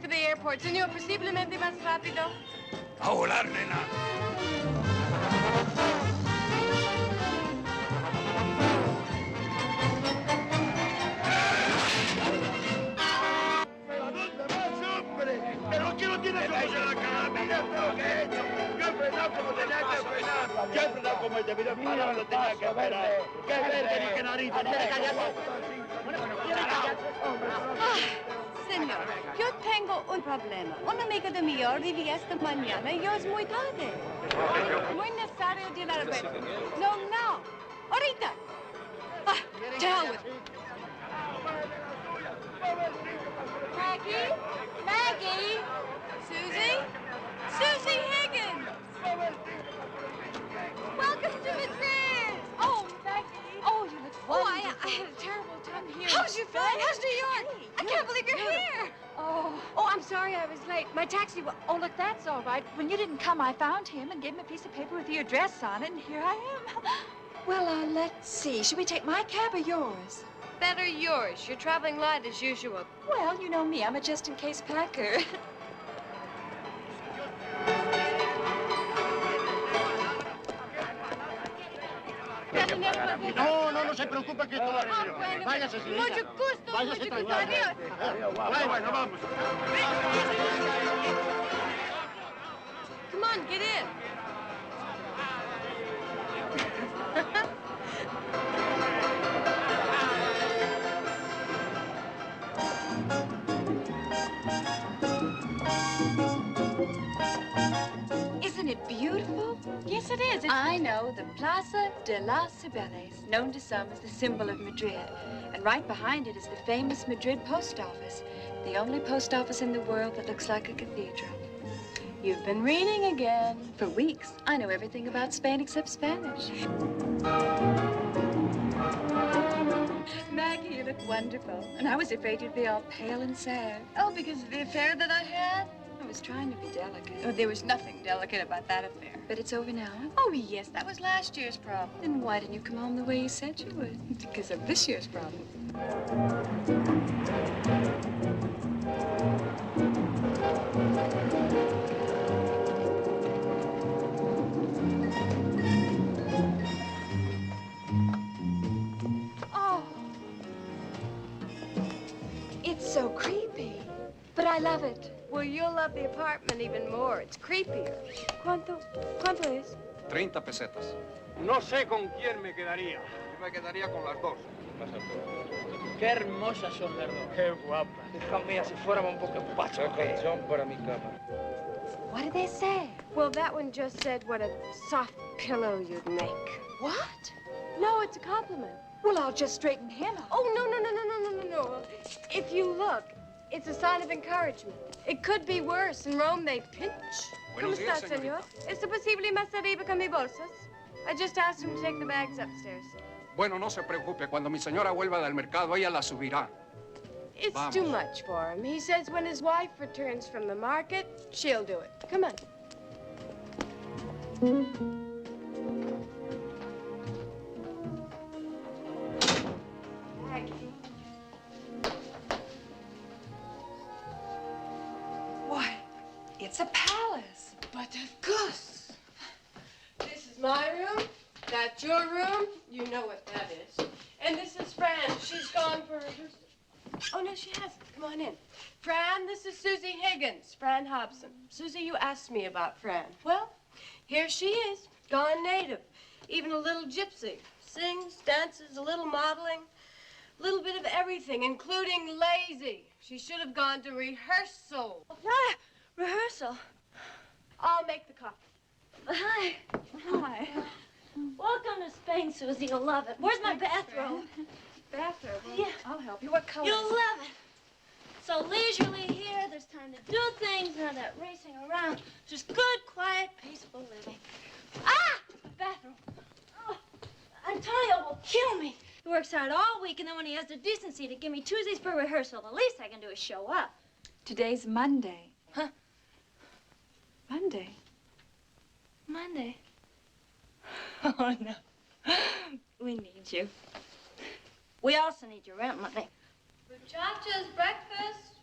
to the airport. Señor, posiblemente más rápido. A volar, nena. ¿Pero a dónde vas, hombre? ¿Pero qué no tienes ojos en la cara? Mira lo que he hecho. Yo he frenado como tenía que frenar. Yo he frenado como debido parar donde tenía que frenar. ¡Qué verde ni qué nariz! Señor, yo tengo un problema. Una amiga de mí vivía esta mañana y yo es muy tarde. Muy necesario llenar el pecho. No. Ahorita. Chao. Maggie? Susie Higgins! Welcome to Madrid! Oh, Maggie. Oh, you look wonderful. I had a terrible time here. How's you feeling? How's New York? I can't believe you're here. Oh, I'm sorry I was late. My taxi Oh, look, that's all right. When you didn't come, I found him and gave him a piece of paper with your address on it, and here I am. Well, let's see. Should we take my cab or yours? Better yours. You're traveling light as usual. Well, you know me. I'm a just-in-case packer. No se preocupe que esto va a venir. Bueno, Váyase, señorita. mucho gusto. Adiós. Bueno, vamos. Come on, get in. Isn't it beautiful? Yes, it is. I know, the Plaza de las Cibeles, known to some as the symbol of Madrid. And right behind it is the famous Madrid post office, the only post office in the world that looks like a cathedral. You've been reading again. For weeks, I know everything about Spain except Spanish. Maggie, you look wonderful. And I was afraid you'd be all pale and sad. Oh, because of the affair that I had? I was trying to be delicate. Oh, there was nothing delicate about that affair. But it's over now? Oh, yes, that was last year's problem. Then why didn't you come home the way you said you would? Because of this year's problem. Oh. It's so creepy. But I love it. Well, you'll love the apartment even more. It's creepier. ¿Cuánto es? 30 pesetas. No sé con quién me quedaría. Yo me quedaría con las dos. Qué hermosas son las dos. Qué guapas. Hija mía, si fuéramos un poco pacho. Colchón para mi cama. What did they say? Well, that one just said what a soft pillow you'd make. What? No, it's a compliment. Well, I'll just straighten him out. Oh, no. If you look, it's a sign of encouragement. It could be worse. In Rome, they pinch. ¿Cómo está, señor? ¿Es posible más arriba con mis bolsas? I just asked him to take the bags upstairs. Bueno, no se preocupe. Cuando mi señora vuelva del mercado, ella la subirá. It's Vamos. too much for him. He says when his wife returns from the market, she'll do it. Come on. Why, it's a palace. But of course. This is my room. That's your room. You know what that is. And this is Fran. She's gone for her... Oh, no, she hasn't. Come on in. Fran, this is Susie Higgins, Fran Hobson. Susie, you asked me about Fran. Well, here she is, gone native. Even a little gypsy. Sings, dances, a little modeling, a little bit of everything, including lazy. She should have gone to rehearsal. Ah, rehearsal. I'll make the coffee. Hi. Hi. Welcome to Spain, Susie. You'll love it. Where's my bathrobe? Bathrobe? Yeah. I'll help you. What color? You'll love it. So leisurely here, there's time to do things, none of that racing around. Just good, quiet, peaceful living. Ah! Bathroom. Oh, Antonio will kill me. He works hard all week, and then when he has the decency to give me Tuesdays for rehearsal, the least I can do is show up. Today's Monday. Huh? Monday? Monday. Oh, no. We need you. We also need your rent money. Muchachos, breakfast.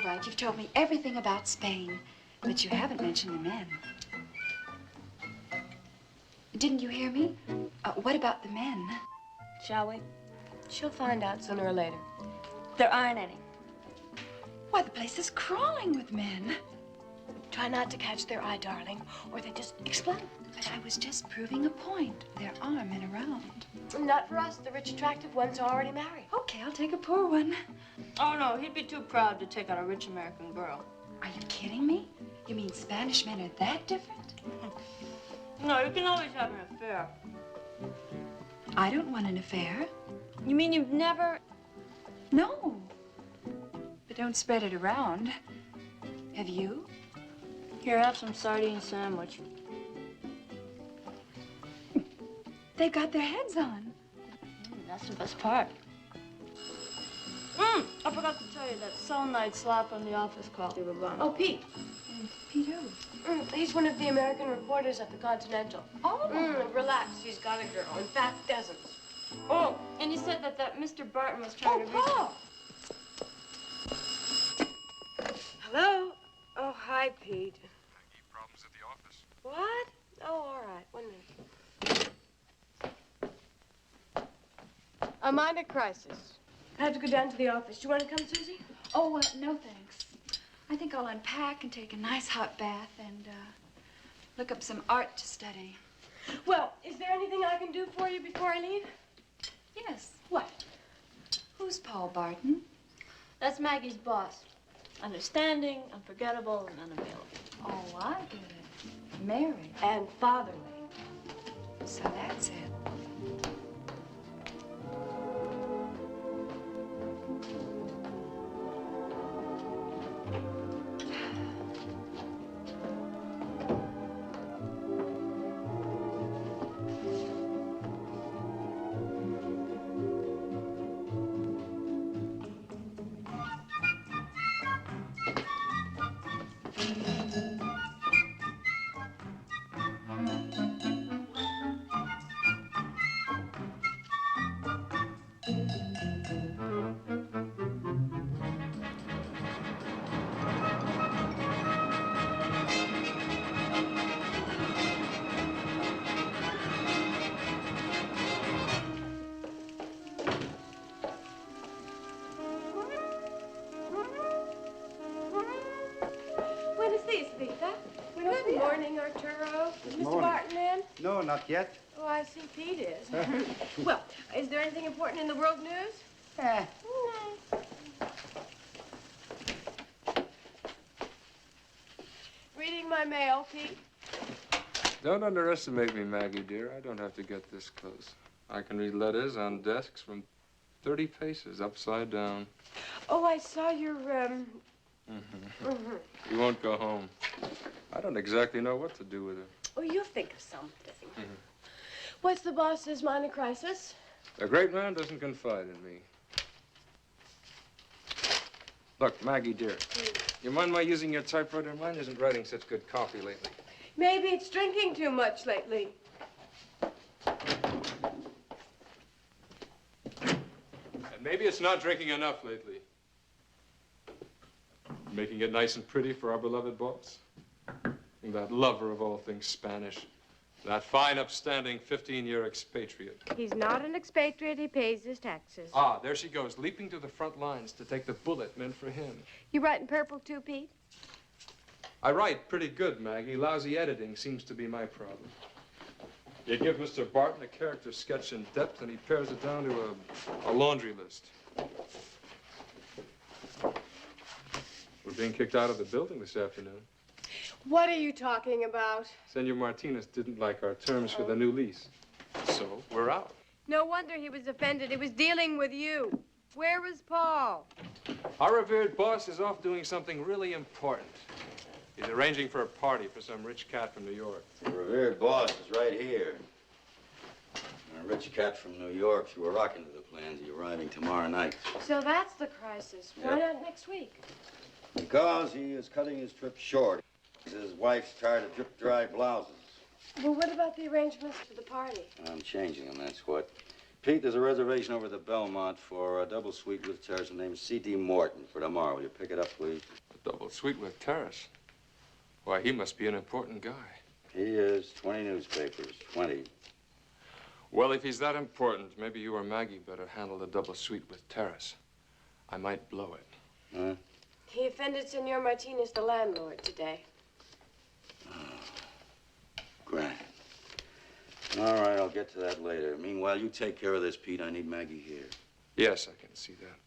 right. You've told me everything about Spain, but you haven't mentioned the men. Didn't you hear me? What about the men? Shall we? She'll find out sooner or later. There aren't any. Why, the place is crawling with men. Try not to catch their eye, darling, or they just explode. But I was just proving a point. There are men around. Not for us. The rich, attractive ones are already married. Okay, I'll take a poor one. Oh, no, he'd be too proud to take on a rich American girl. Are you kidding me? You mean Spanish men are that different? No, you can always have an affair. I don't want an affair. You mean you've never... No. But don't spread it around. Have you? Here, have some sardine sandwich. They've got their heads on. That's the best part. I forgot to tell you that some night slap on the office call. Oh, Pete. Pete who? He's one of the American reporters at the Continental. Oh. Relax. He's got a girl. In fact, dozens. Oh, and he said that Mr. Barton was trying to reach... Paul. Hello? Oh, hi, Pete. Maggie, problems at the office. What? Oh, all right. 1 minute. A minor crisis. I have to go down to the office. Do you want to come, Susie? Oh, no thanks. I think I'll unpack and take a nice hot bath and look up some art to study. Well, is there anything I can do for you before I leave? Yes. What? Who's Paul Barton? That's Maggie's boss. Understanding, unforgettable, and unavailable. Oh, I get it. Married. And fatherly. So that's it. Good morning, Arturo. Is Mr. Barton in? No, not yet. Oh, I see Pete is. Well, is there anything important in the world news? Reading my mail, Pete. Don't underestimate me, Maggie, dear. I don't have to get this close. I can read letters on desks from 30 paces upside down. Oh, I saw your, You won't go home. I don't exactly know what to do with her. Oh, you'll think of something. What's the boss's minor crisis? A great man doesn't confide in me. Look, Maggie, dear, you mind my using your typewriter? Mine isn't writing such good copy lately. Maybe it's drinking too much lately. And maybe it's not drinking enough lately. Making it nice and pretty for our beloved boss. And that lover of all things Spanish. That fine, upstanding 15-year expatriate. He's not an expatriate. He pays his taxes. Ah, there she goes, leaping to the front lines to take the bullet meant for him. You write in purple, too, Pete? I write pretty good, Maggie. Lousy editing seems to be my problem. You give Mr. Barton a character sketch in depth, and he pares it down to a laundry list. We're being kicked out of the building this afternoon. What are you talking about? Senor Martinez didn't like our terms for the new lease. So, we're out. No wonder he was offended. He was dealing with you. Where was Paul? Our revered boss is off doing something really important. He's arranging for a party for some rich cat from New York. The revered boss is right here. A rich cat from New York. She were rocking to the plans. He's arriving tomorrow night. So that's the crisis. Why not next week? Because he is cutting his trip short. His wife's tired of drip-dry blouses. Well, what about the arrangements for the party? I'm changing them, that's what. Pete, there's a reservation over at the Belmont for a double suite with terrace named C.D. Morton for tomorrow. Will you pick it up, please? A double suite with terrace? Why, he must be an important guy. He is. 20 newspapers. 20. Well, if he's that important, maybe you or Maggie better handle the double suite with terrace. I might blow it. Huh? He offended Senor Martinez, the landlord, today. Grand. All right, I'll get to that later. Meanwhile, you take care of this, Pete. I need Maggie here. Yes, I can see that.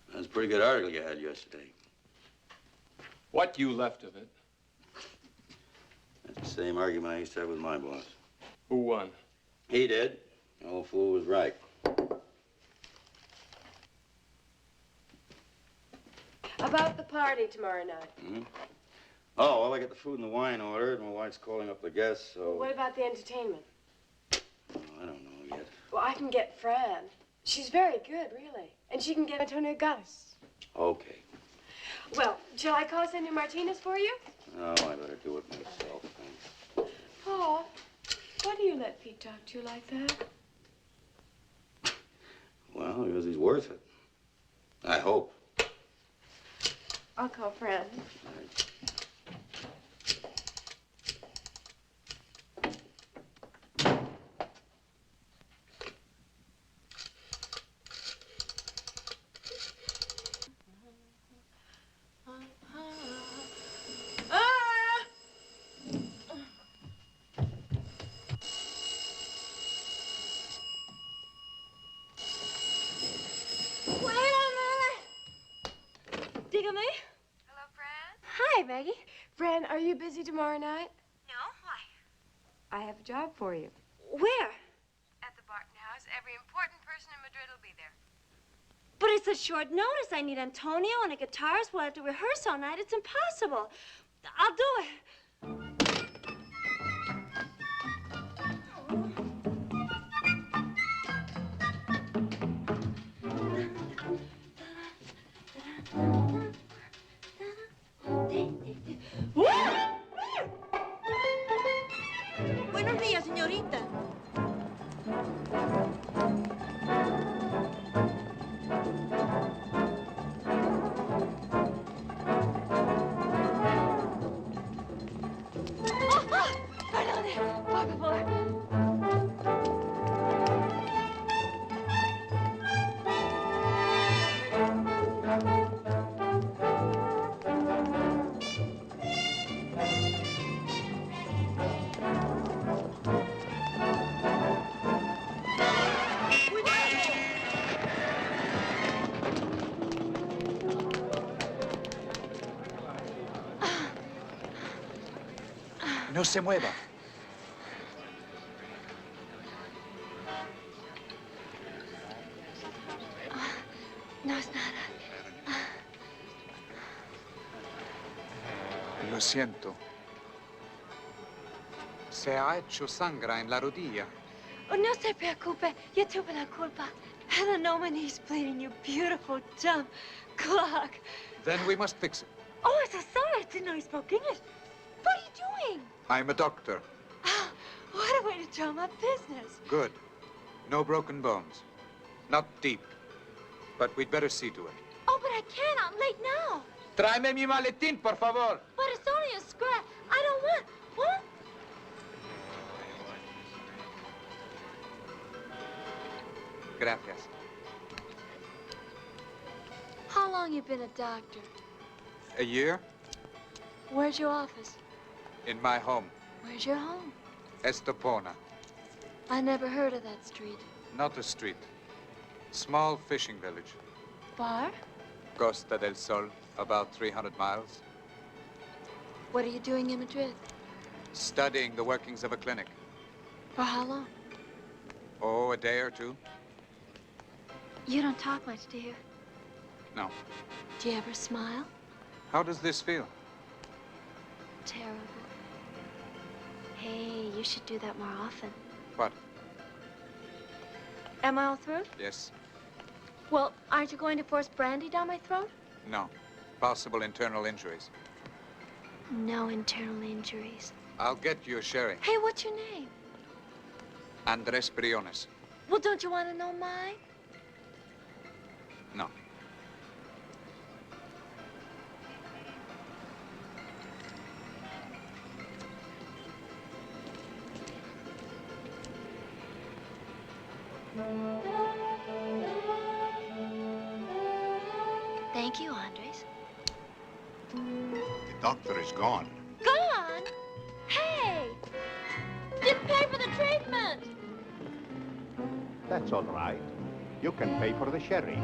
That was a pretty good article you had yesterday. What you left of it? That's the same argument I used to have with my boss. Who won? He did. The old fool was right. About the party tomorrow night. Hmm? Oh, well, I got the food and the wine ordered. My wife's calling up the guests, so... What about the entertainment? Oh, I don't know yet. Well, I can get Fran. She's very good, really. And she can get Antonio Gattis. Okay. Well, shall I call Senor Martinez for you? No, I better do it myself, thanks. Paul, why do you let Pete talk to you like that? Well, because he's worth it. I hope. I'll call Fran. Maggie? Fran, are you busy tomorrow night? No, why? I have a job for you. Where? At the Barton House. Every important person in Madrid will be there. But it's a short notice. I need Antonio and a guitarist. We'll have to rehearse all night. It's impossible. I'll do it. Buenos días, señorita. Perdone, por favor. No se mueva. No es nada. Lo siento. Se ha hecho sangre en la rodilla. Oh, no se preocupe. Yo tuve la culpa. I don't know my knee's bleeding, you beautiful, dumb clock. Then we must fix it. Oh, I'm so sorry. I didn't know you spoke English. What are you doing? I'm a doctor. Oh, what a way to drum up business. Good. No broken bones. Not deep. But we'd better see to it. Oh, but I can't. I'm late now. Tráeme mi maletín, por favor. But it's only a scratch. I don't want. What? Gracias. How long you been a doctor? A year? Where's your office? In my home. Where's your home? Estepona. I never heard of that street. Not a street. Small fishing village. Bar? Costa del Sol, about 300 miles. What are you doing in Madrid? Studying the workings of a clinic. For how long? Oh, a day or two. You don't talk much, do you? No. Do you ever smile? How does this feel? Terrible. Hey, you should do that more often. What? Am I all through? Yes. Well, aren't you going to force brandy down my throat? No. Possible internal injuries. No internal injuries. I'll get you a sherry. Hey, what's your name? Andres Briones. Well, don't you want to know mine? No. Thank you, Andres. The doctor is gone. Gone? Hey! Didn't pay for the treatment! That's all right. You can pay for the sherry.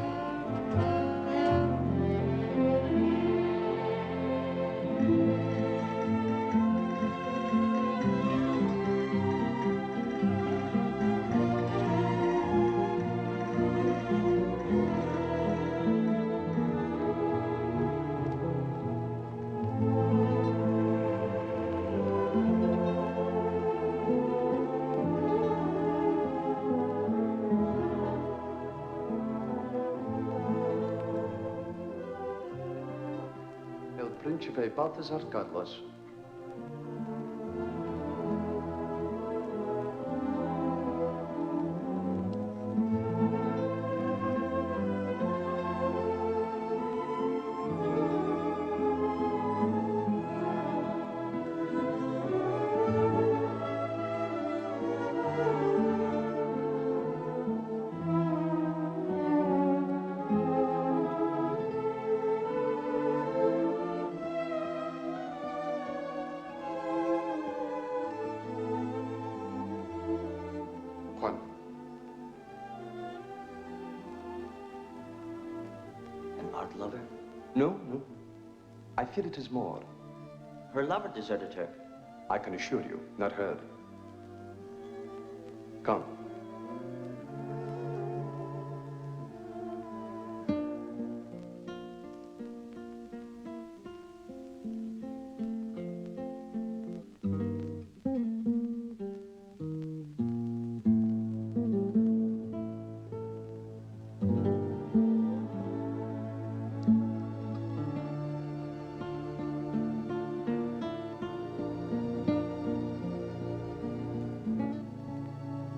El Príncipe Baltasar Carlos. Juan. An art lover? No, no. I fear it is more. Her lover deserted her. I can assure you, not her. Come.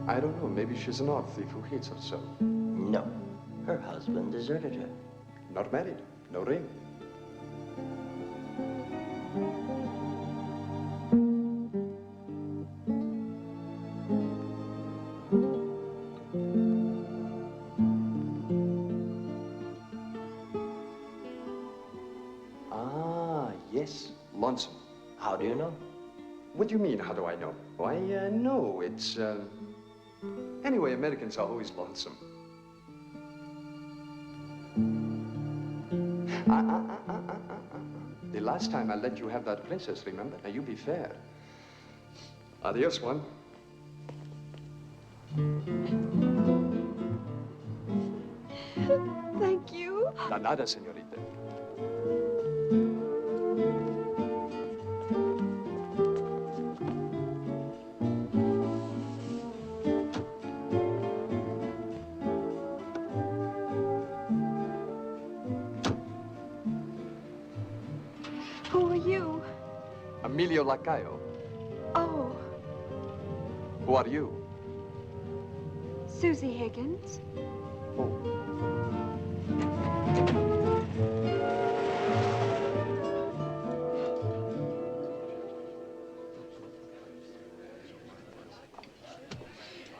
I don't know. Maybe she's an art thief who hates her so. No. Her husband deserted her. Not married. No ring. Ah, yes. Lonesome. How do you know? What do you mean, how do I know? Why, no, it's, Anyway, Americans are always lonesome. The last time I let you have that princess, remember? Now, you be fair. Adios, Juan. Thank you. De nada, señorita. Who are you? Emilio Lacayo. Oh, Who are you? Susie Higgins.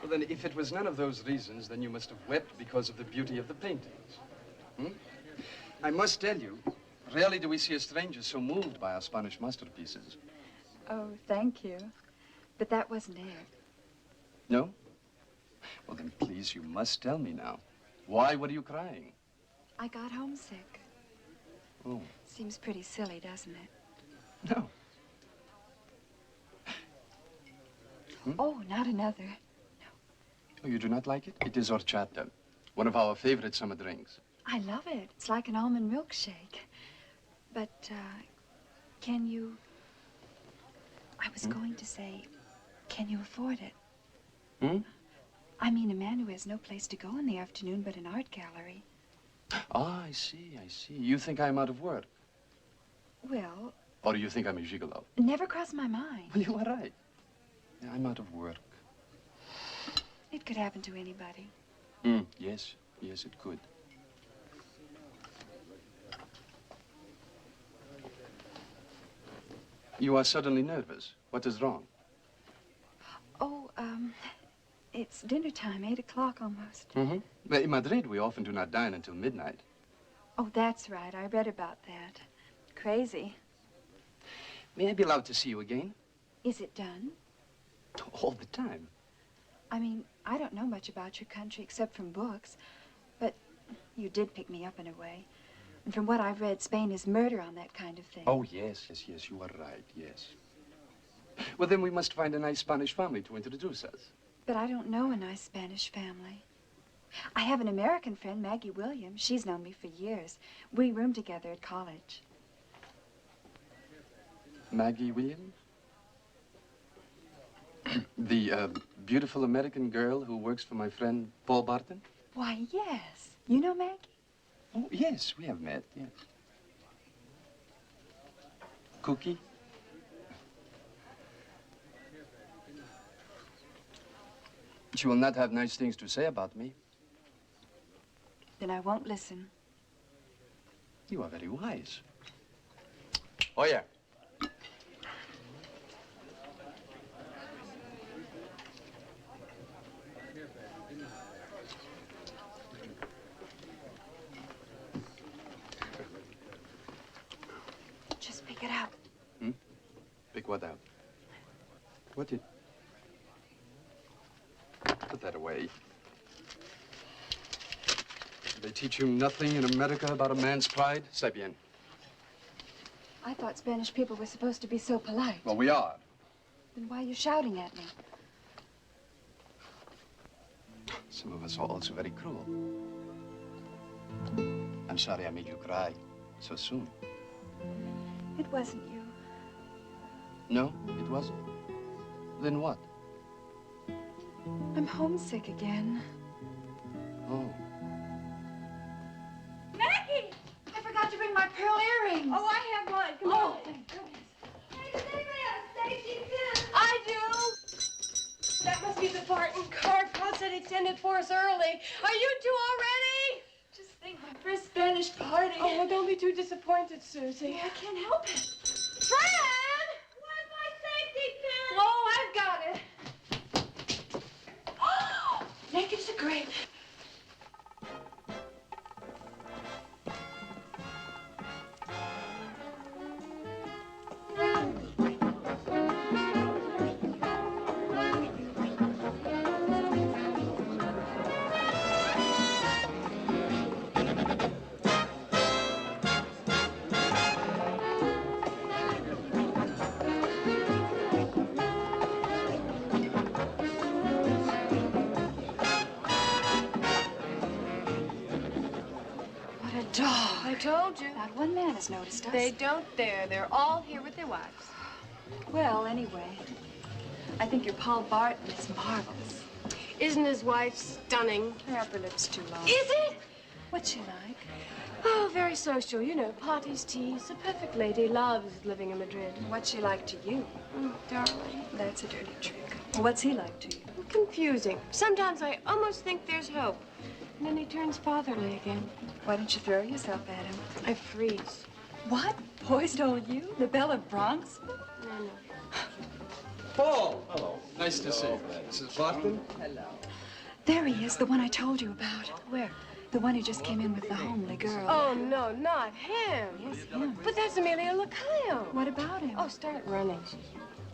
Well, then, if it was none of those reasons, then you must have wept because of the beauty of the paintings. Hmm? I must tell you, rarely do we see a stranger so moved by our Spanish masterpieces. Oh, thank you. But that wasn't it. No? Well, then, please, you must tell me now. Why were you crying? I got homesick. Oh. Seems pretty silly, doesn't it? No. Oh, not another. Oh, you do not like it? It is horchata, one of our favorite summer drinks. I love it. It's like an almond milkshake. But, can you... I was going to say, can you afford it? Hmm? I mean, a man who has no place to go in the afternoon but an art gallery. Ah, I see, I see. You think I'm out of work? Well, Or do you think I'm a gigolo? never crossed my mind. Well, you are right. Yeah, I'm out of work. It could happen to anybody. Yes, yes, it could. You are suddenly nervous. What is wrong? Oh, it's dinner time, 8 o'clock almost. In Madrid, we often do not dine until midnight. Oh, that's right. I read about that. Crazy. May I be allowed to see you again? Is it done? All the time. I mean, I don't know much about your country except from books, but you did pick me up in a way. And from what I've read, Spain is murder on that kind of thing. Oh, yes, yes, yes, you are right, yes. Well, then we must find a nice Spanish family to introduce us. But I don't know a nice Spanish family. I have an American friend, Maggie Williams. She's known me for years. We roomed together at college. Maggie Williams? The beautiful American girl who works for my friend Paul Barton? Why, yes. You know Maggie? Oh, yes, we have met, yes. Cookie? She will not have nice things to say about me. Then I won't listen. You are very wise. Oh, yeah. Just pick it up. Pick what up? What did... Put that away. They teach you nothing in America about a man's pride? Say bien. I thought Spanish people were supposed to be so polite. Well, we are. Then why are you shouting at me? Some of us are also very cruel. I'm sorry I made you cry so soon. It wasn't you. No, it wasn't. Then what? I'm homesick again. Oh. Maggie! I forgot to bring my pearl earrings. Oh, I have one. Come on. Thank goodness. Hey, does anybody have a safety pin? I do. That must be the Barton car. Paul said he'd send it for us early. Are you two all ready? Just think, my first Spanish party. Oh, well, don't be too disappointed, Susie. I can't help it. Fran! Where's my safety pin? Oh, I've got it. Naked's a grape. I told you. Not one man has noticed us. They don't dare. They're all here with their wives. Well, anyway, I think your Paul Barton is marvelous. Isn't his wife stunning? Her upper lip's too long. Is it? What's she like? Oh, very social. You know, parties, teas. A perfect lady. Loves living in Madrid. What's she like to you? Oh, darling. That's a dirty trick. What's he like to you? Confusing. Sometimes I almost think there's hope. And then he turns fatherly again. Why don't you throw yourself at him? I freeze. What? Poised old you? The Belle of Bronx? No. Paul! Hello. Nice to see you. Mrs. Barton? Hello. There he is, the one I told you about. Where? The one who just came in with the homely girl. Oh, no, not him. Yes, him. But that's Emilio Lacayo. What about him? Oh, start running.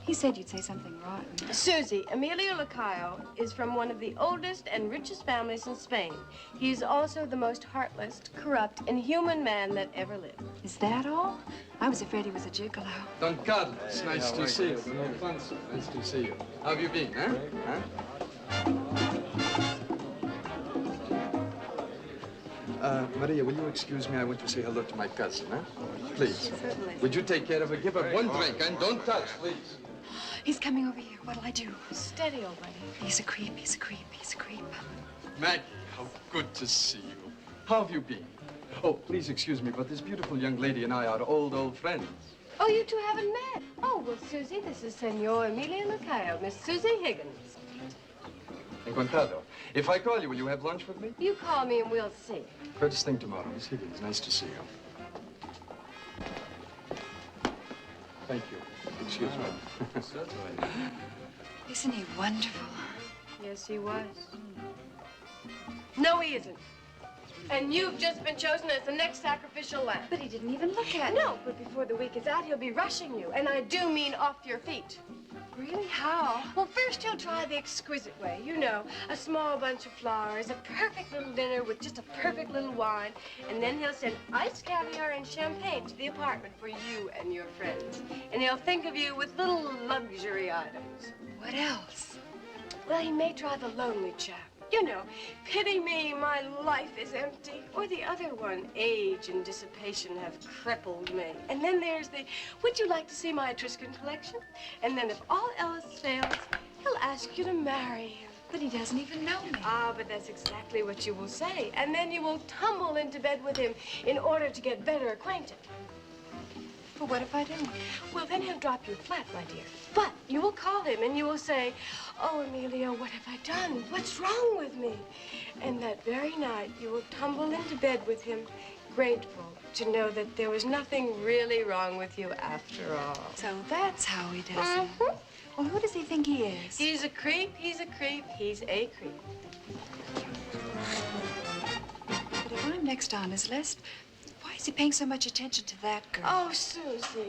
He said you'd say something rotten. Susie, Emilio Lacayo is from one of the oldest and richest families in Spain. He's also the most heartless, corrupt, inhuman man that ever lived. Is that all? I was afraid he was a gigolo. Don Carlos, nice to see you. Don Alfonso, nice to see you. How have you been, huh? Maria, will you excuse me? I want to say hello to my cousin, huh? Please. Certainly. Would you take care of her? Give her one drink and don't touch, please. He's coming over here. What'll I do? Steady, old buddy. He's a creep, he's a creep, he's a creep. Maggie, how good to see you. How have you been? Oh, please excuse me, but this beautiful young lady and I are old friends. Oh, you two haven't met? Oh, well, Susie, this is Senor Emilio Lacayo, Miss Susie Higgins. Encantado. If I call you, will you have lunch with me? You call me and we'll see. First thing tomorrow. Miss Higgins, nice to see you. Thank you. Excuse me. Certainly. Isn't he wonderful? Yes, he was. No, he isn't. And you've just been chosen as the next sacrificial lamb. But he didn't even look at No, but before the week is out, he'll be rushing you. And I do mean off your feet. Really? How? Well, first he'll try the exquisite way. You know, a small bunch of flowers, a perfect little dinner with just a perfect little wine. And then he'll send iced caviar and champagne to the apartment for you and your friends. And he'll think of you with little luxury items. What else? Well, he may try the lonely chap. You know, pity me, my life is empty. Or the other one, age and dissipation have crippled me. And then there's the, would you like to see my Etruscan collection? And then if all else fails, he'll ask you to marry him. But he doesn't even know me. Ah, but that's exactly what you will say. And then you will tumble into bed with him in order to get better acquainted. But what if I don't? Well, then he'll drop you flat, my dear. But you will call him and you will say, oh, Emilio, what have I done? What's wrong with me? And that very night, you will tumble into bed with him, grateful to know that there was nothing really wrong with you after all. So that's how he does it. Well, who does he think he is? He's a creep, he's a creep, he's a creep. But if I'm next on his list, why is he paying so much attention to that girl? Oh, Susie.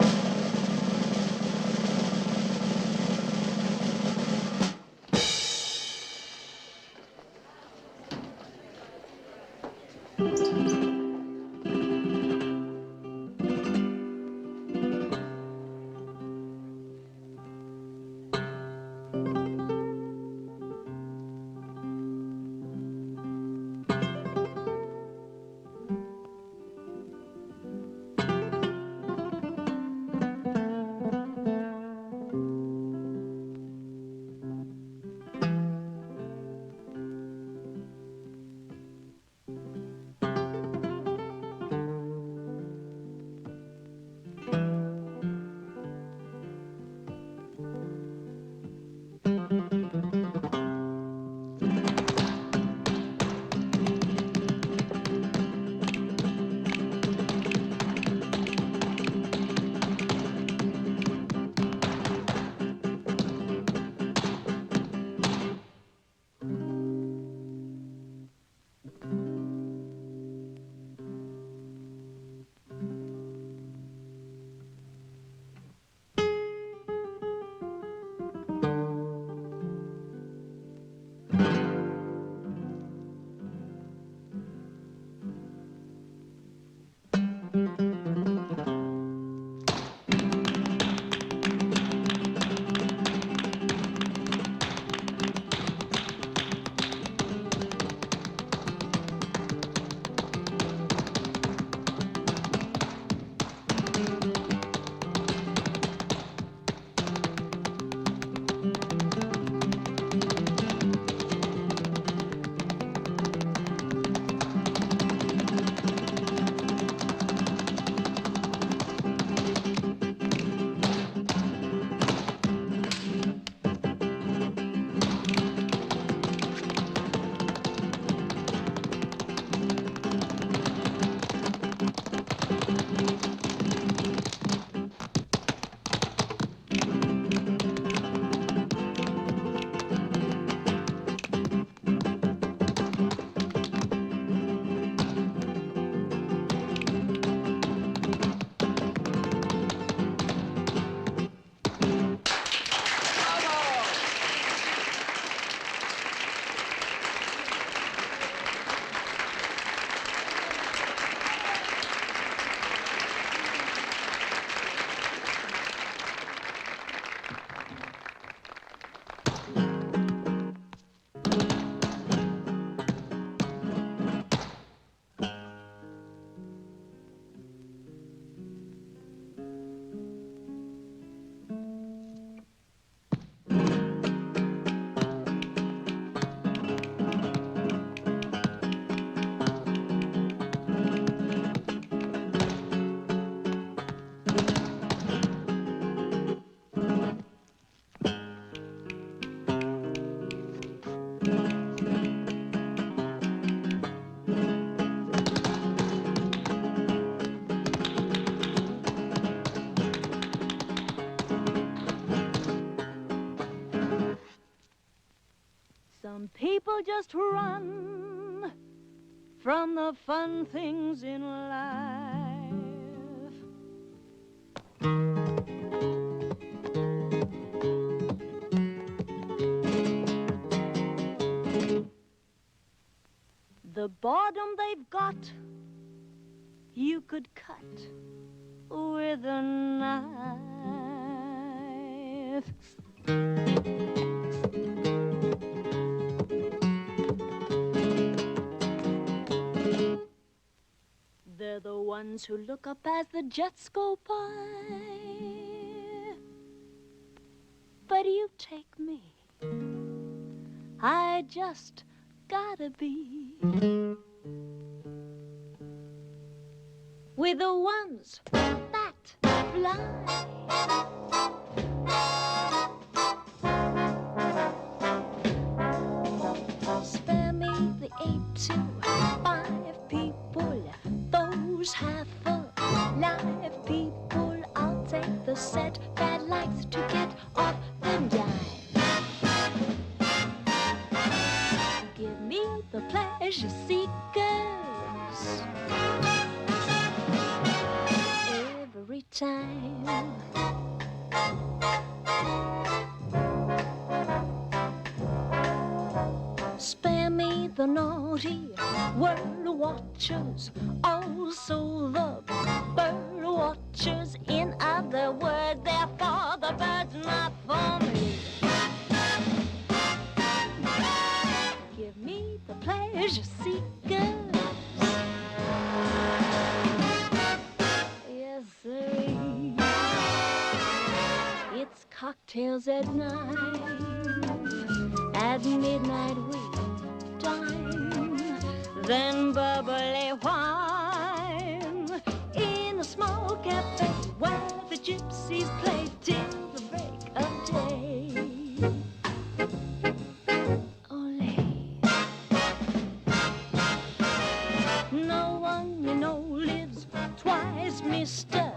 I'll just run from the fun things in life. The boredom they've got, you could cut with a knife. They're the ones who look up as the jets go by. But you take me, I just gotta be with the ones that fly. Spare me the 8 to 5 people, those half-alive people. I'll take the set that likes to get off the dime. Give me the pleasure seekers every time. Spare me the naughty world watchers, also the bird watchers. In other words, they're for the birds, not for me. Give me the pleasure seekers. Yes, sirree. It's cocktails at night. At midnight we dine, then bubbly wine in a small cafe where the gypsies play till the break of day. Ole. No one you know lives twice, mister.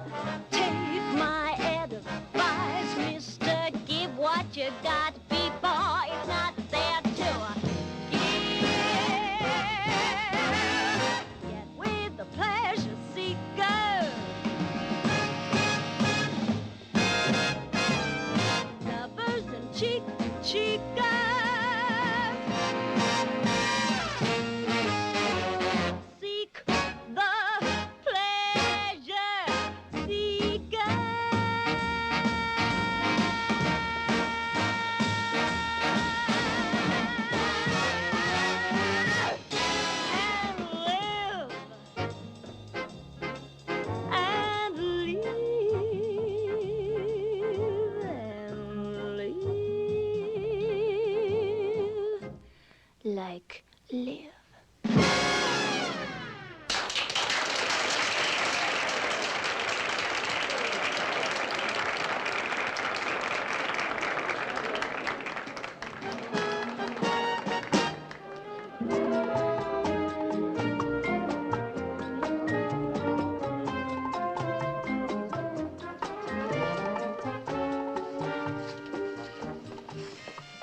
Take my advice, mister. Give what you got before it's not there to give. Yet with the pleasure seeker, lovers and cheek to cheeker. Seek the pleasure seeker. And live and live and live like live.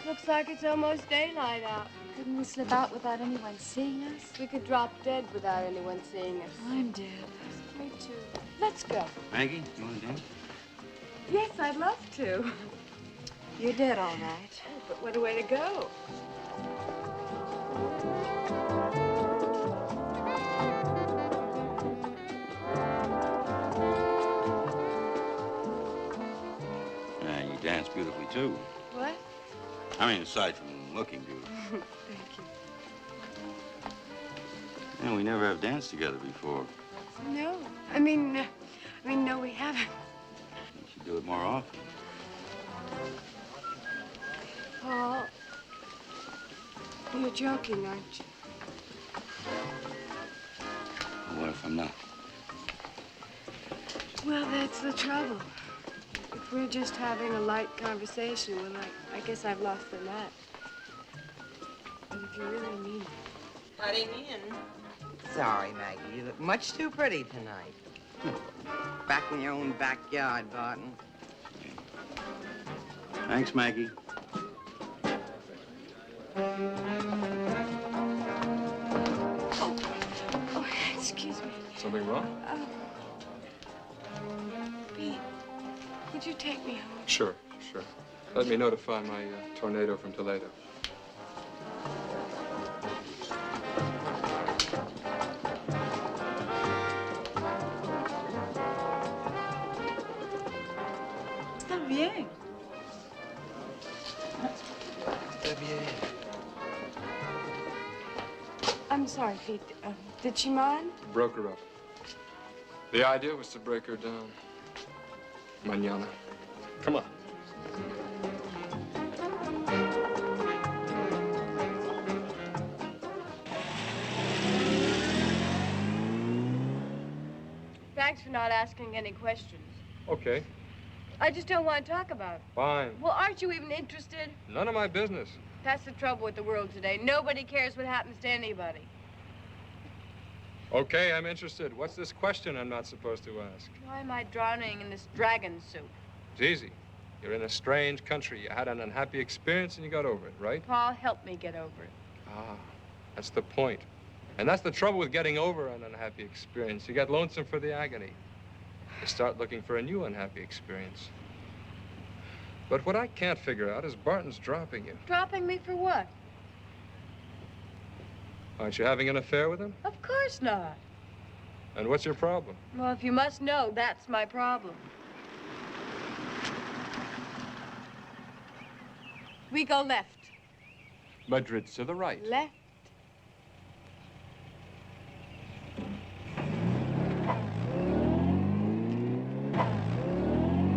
Looks like it's almost daylight out. Couldn't we slip out without anyone seeing us? We could drop dead without anyone seeing us. I'm dead. Me too. Let's go. Maggie, you want to dance? Yes, I'd love to. You're dead, all right. Oh, but what a way to go. You dance beautifully, too. What? I mean, aside from looking beautiful. Thank you. Yeah, we never have danced together before. No. I mean, no, we haven't. We should do it more often. Paul, you're joking, aren't you? What if I'm not? Well, that's the trouble. If we're just having a light conversation, well, I guess I've lost the net. But if you really mean it. Cutting in. Sorry, Maggie. You look much too pretty tonight. Back in your own backyard, Barton. Thanks, Maggie. Something wrong? Pete, would you take me home? Sure, sure. Let me notify my tornado from Toledo. Está bien. I'm sorry, Pete. Did she mind? Broke her up. The idea was to break her down. Mañana. Come on. Thanks for not asking any questions. Okay, I just don't want to talk about it. fine. Well, aren't you even interested? None of my business. That's the trouble with the world today. Nobody cares what happens to anybody. Okay, I'm interested. What's this question I'm not supposed to ask? Why am I drowning in this dragon soup? It's easy. You're in a strange country. You had an unhappy experience and you got over it, right? Paul, help me get over it. Ah, that's the point. And that's the trouble with getting over an unhappy experience. You get lonesome for the agony. You start looking for a new unhappy experience. But what I can't figure out is Barton's dropping you. Dropping me for what? Aren't you having an affair with him? Of course not. And what's your problem? Well, if you must know, that's my problem. We go left. Madrid's to the right. Left.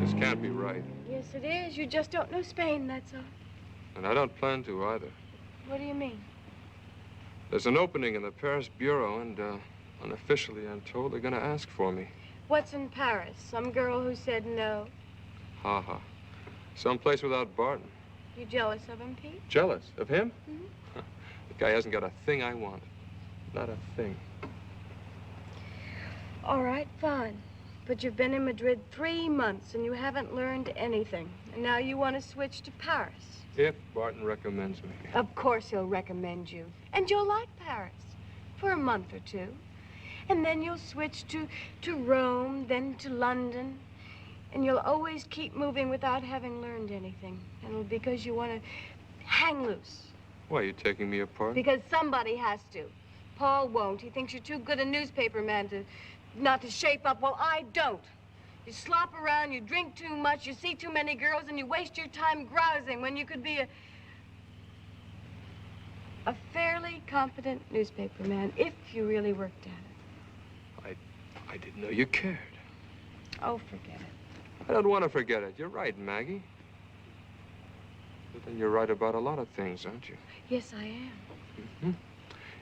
This can't be right. Yes, it is. You just don't know Spain, that's all. And I don't plan to either. What do you mean? There's an opening in the Paris bureau, and unofficially, I'm told they're going to ask for me. What's in Paris? Some girl who said no? Ha ha. Someplace without Barton. You jealous of him, Pete? Jealous of him? Mm-hmm. The guy hasn't got a thing I want. Not a thing. All right, fine. But you've been in Madrid 3 months and you haven't learned anything. And now you want to switch to Paris. If Barton recommends me. Of course he'll recommend you. And you'll like Paris for a month or two. And then you'll switch to Rome, then to London. And you'll always keep moving without having learned anything. And it'll be because you want to hang loose. Why, are you taking me apart? Because somebody has to. Paul won't. He thinks you're too good a newspaper man not to shape up. Well, I don't. You slop around, you drink too much, you see too many girls, and you waste your time grousing when you could be a fairly competent newspaper man if you really worked at it. I didn't know you cared. Oh, forget it. I don't want to forget it. You're right, Maggie. But then you're right about a lot of things, aren't you? Yes, I am. Mm-hmm.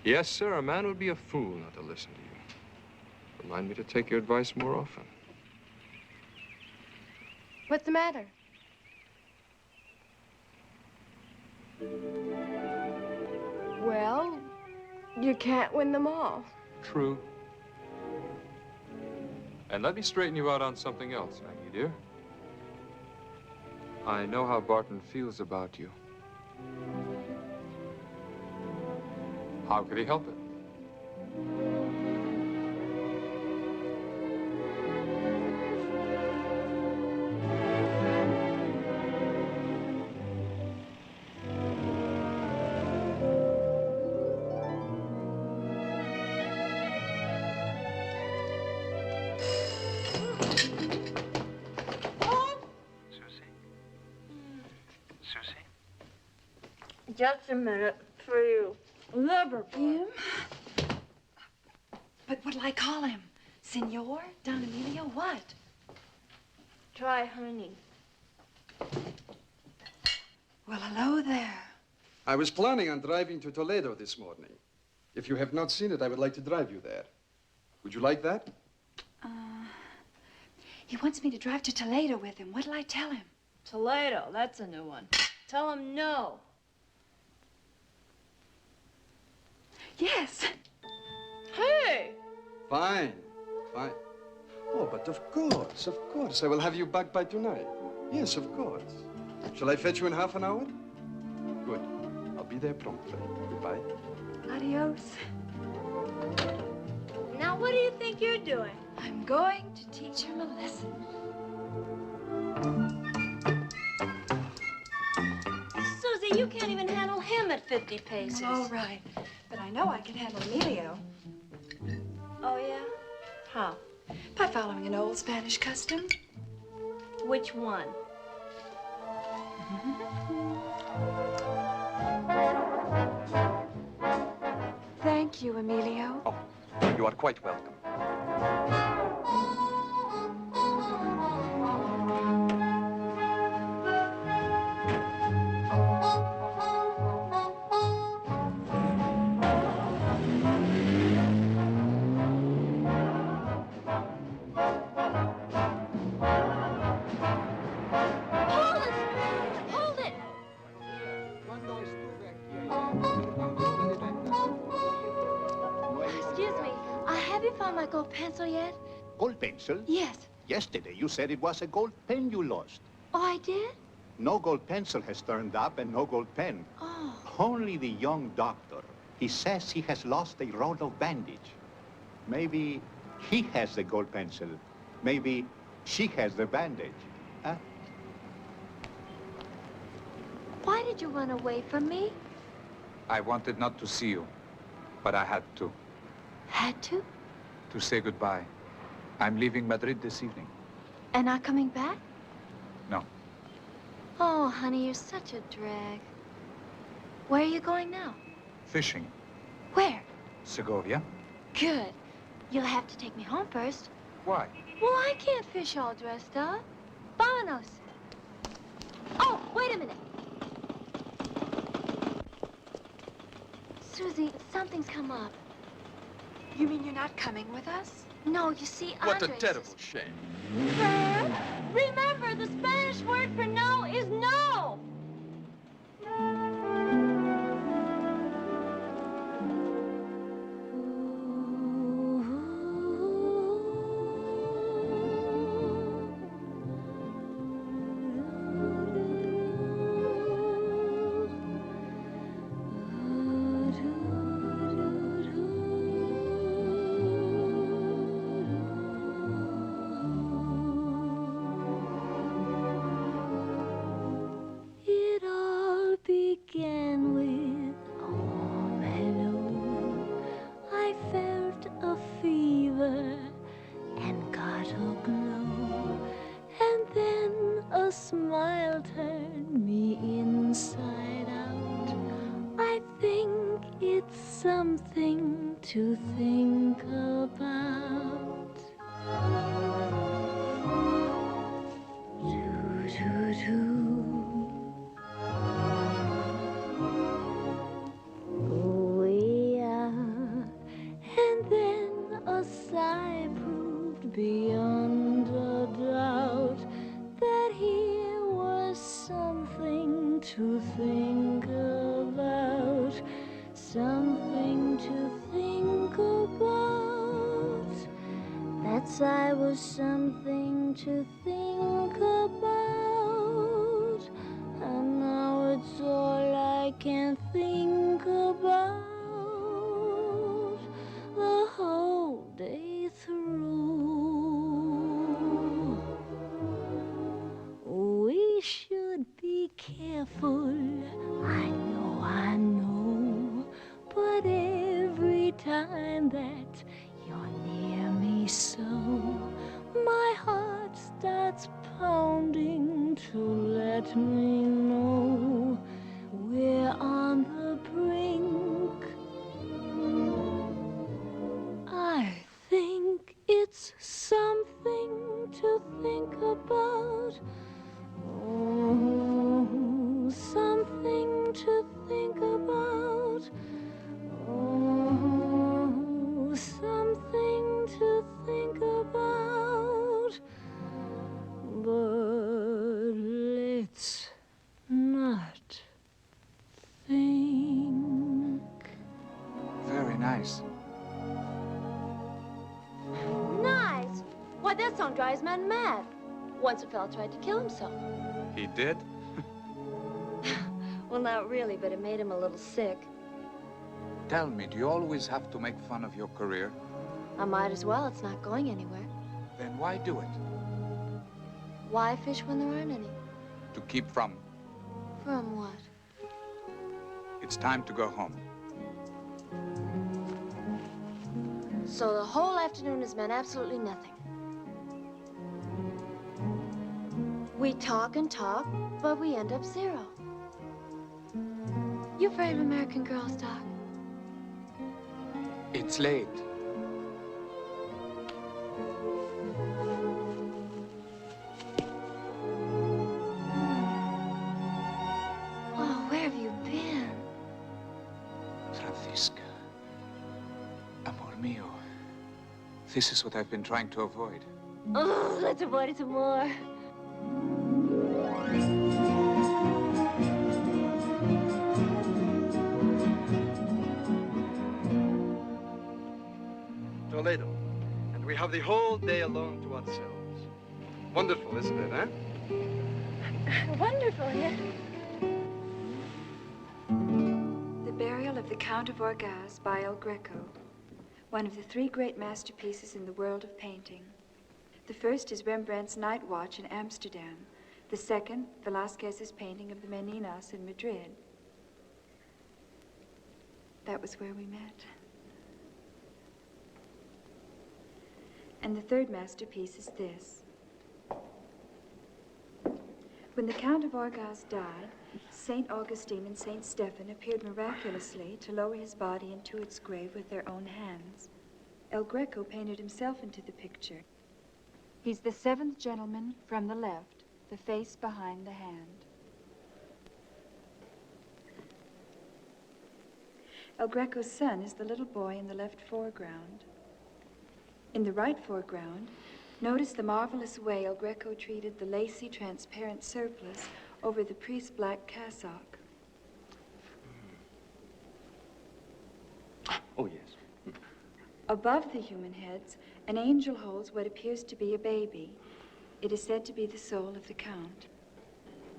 Yes, sir, a man would be a fool not to listen to you. Remind me to take your advice more often. What's the matter? Well, you can't win them all. True. And let me straighten you out on something else, Maggie, dear. I know how Barton feels about you. How could he help it? Just a minute for you. Liverpool. But what'll I call him? Senor? Don Emilio? What? Try honey. Well, hello there. I was planning on driving to Toledo this morning. If you have not seen it, I would like to drive you there. Would you like that? He wants me to drive to Toledo with him. What'll I tell him? Toledo, that's a new one. Tell him no. Yes. Hey! Fine, fine. Oh, but of course. I will have you back by tonight. Yes, of course. Shall I fetch you in half an hour? Good. I'll be there promptly. Goodbye. Adios. Now what do you think you're doing? I'm going to teach him a lesson. Susie, you can't even handle him at 50 paces. All right, but I know I can handle Emilio. Oh, yeah? How? By following an old Spanish custom. Which one? Thank you, Emilio. Oh, you are quite welcome. My gold pencil yet? Gold pencil? Yes. Yesterday you said it was a gold pen you lost. Oh, I did? No gold pencil has turned up and no gold pen. Oh. Only the young doctor. He says he has lost a roll of bandage. Maybe he has the gold pencil. Maybe she has the bandage. Huh? Why did you run away from me? I wanted not to see you, but I had to. Had to? To say goodbye. I'm leaving Madrid this evening. And not coming back? No. Oh, honey, you're such a drag. Where are you going now? Fishing. Where? Segovia. Good. You'll have to take me home first. Why? Well, I can't fish all dressed up. Vámonos. Oh, wait a minute. Susie, something's come up. You mean you're not coming with us? No, you see, What a Andres terrible shame. Fern, remember, the Spanish word for no is no. To think about. Oh, yeah. And then a sigh proved beyond a doubt that here was something to think about. Something to think about. That sigh was something to think about. And now it's all I can think about the whole day through. We should be careful. I know. But every time that you're near me so, my heart starts pounding to let me know we're on the brink. I think it's something to think about. Oh, something to think about. Oh, something to think about, but let's not think. Very nice. Nice? Why, that song drives men mad. Once a fella tried to kill himself. He did? Well, not really, but it made him a little sick. Tell me, do you always have to make fun of your career? I might as well. It's not going anywhere. Then why do it? Why fish when there aren't any? To keep from. From what? It's time to go home. So the whole afternoon has meant absolutely nothing. We talk and talk, but we end up zero. You afraid of American girls, Doc? It's late. Oh, where have you been? Francisca. Amor mio. This is what I've been trying to avoid. Oh, let's avoid it some more. Toledo. And we have the whole day alone to ourselves. Wonderful, isn't it, eh? Wonderful, yeah. The Burial of the Count of Orgaz by El Greco, one of the 3 great masterpieces in the world of painting. The first is Rembrandt's Night Watch in Amsterdam. The second, Velázquez's painting of the Meninas in Madrid. That was where we met. And the third masterpiece is this. When the Count of Orgaz died, St. Augustine and St. Stephen appeared miraculously to lower his body into its grave with their own hands. El Greco painted himself into the picture. He's the 7th gentleman from the left, the face behind the hand. El Greco's son is the little boy in the left foreground. In the right foreground, notice the marvelous way El Greco treated the lacy, transparent surplice over the priest's black cassock. Oh, yes. Above the human heads, an angel holds what appears to be a baby. It is said to be the soul of the Count.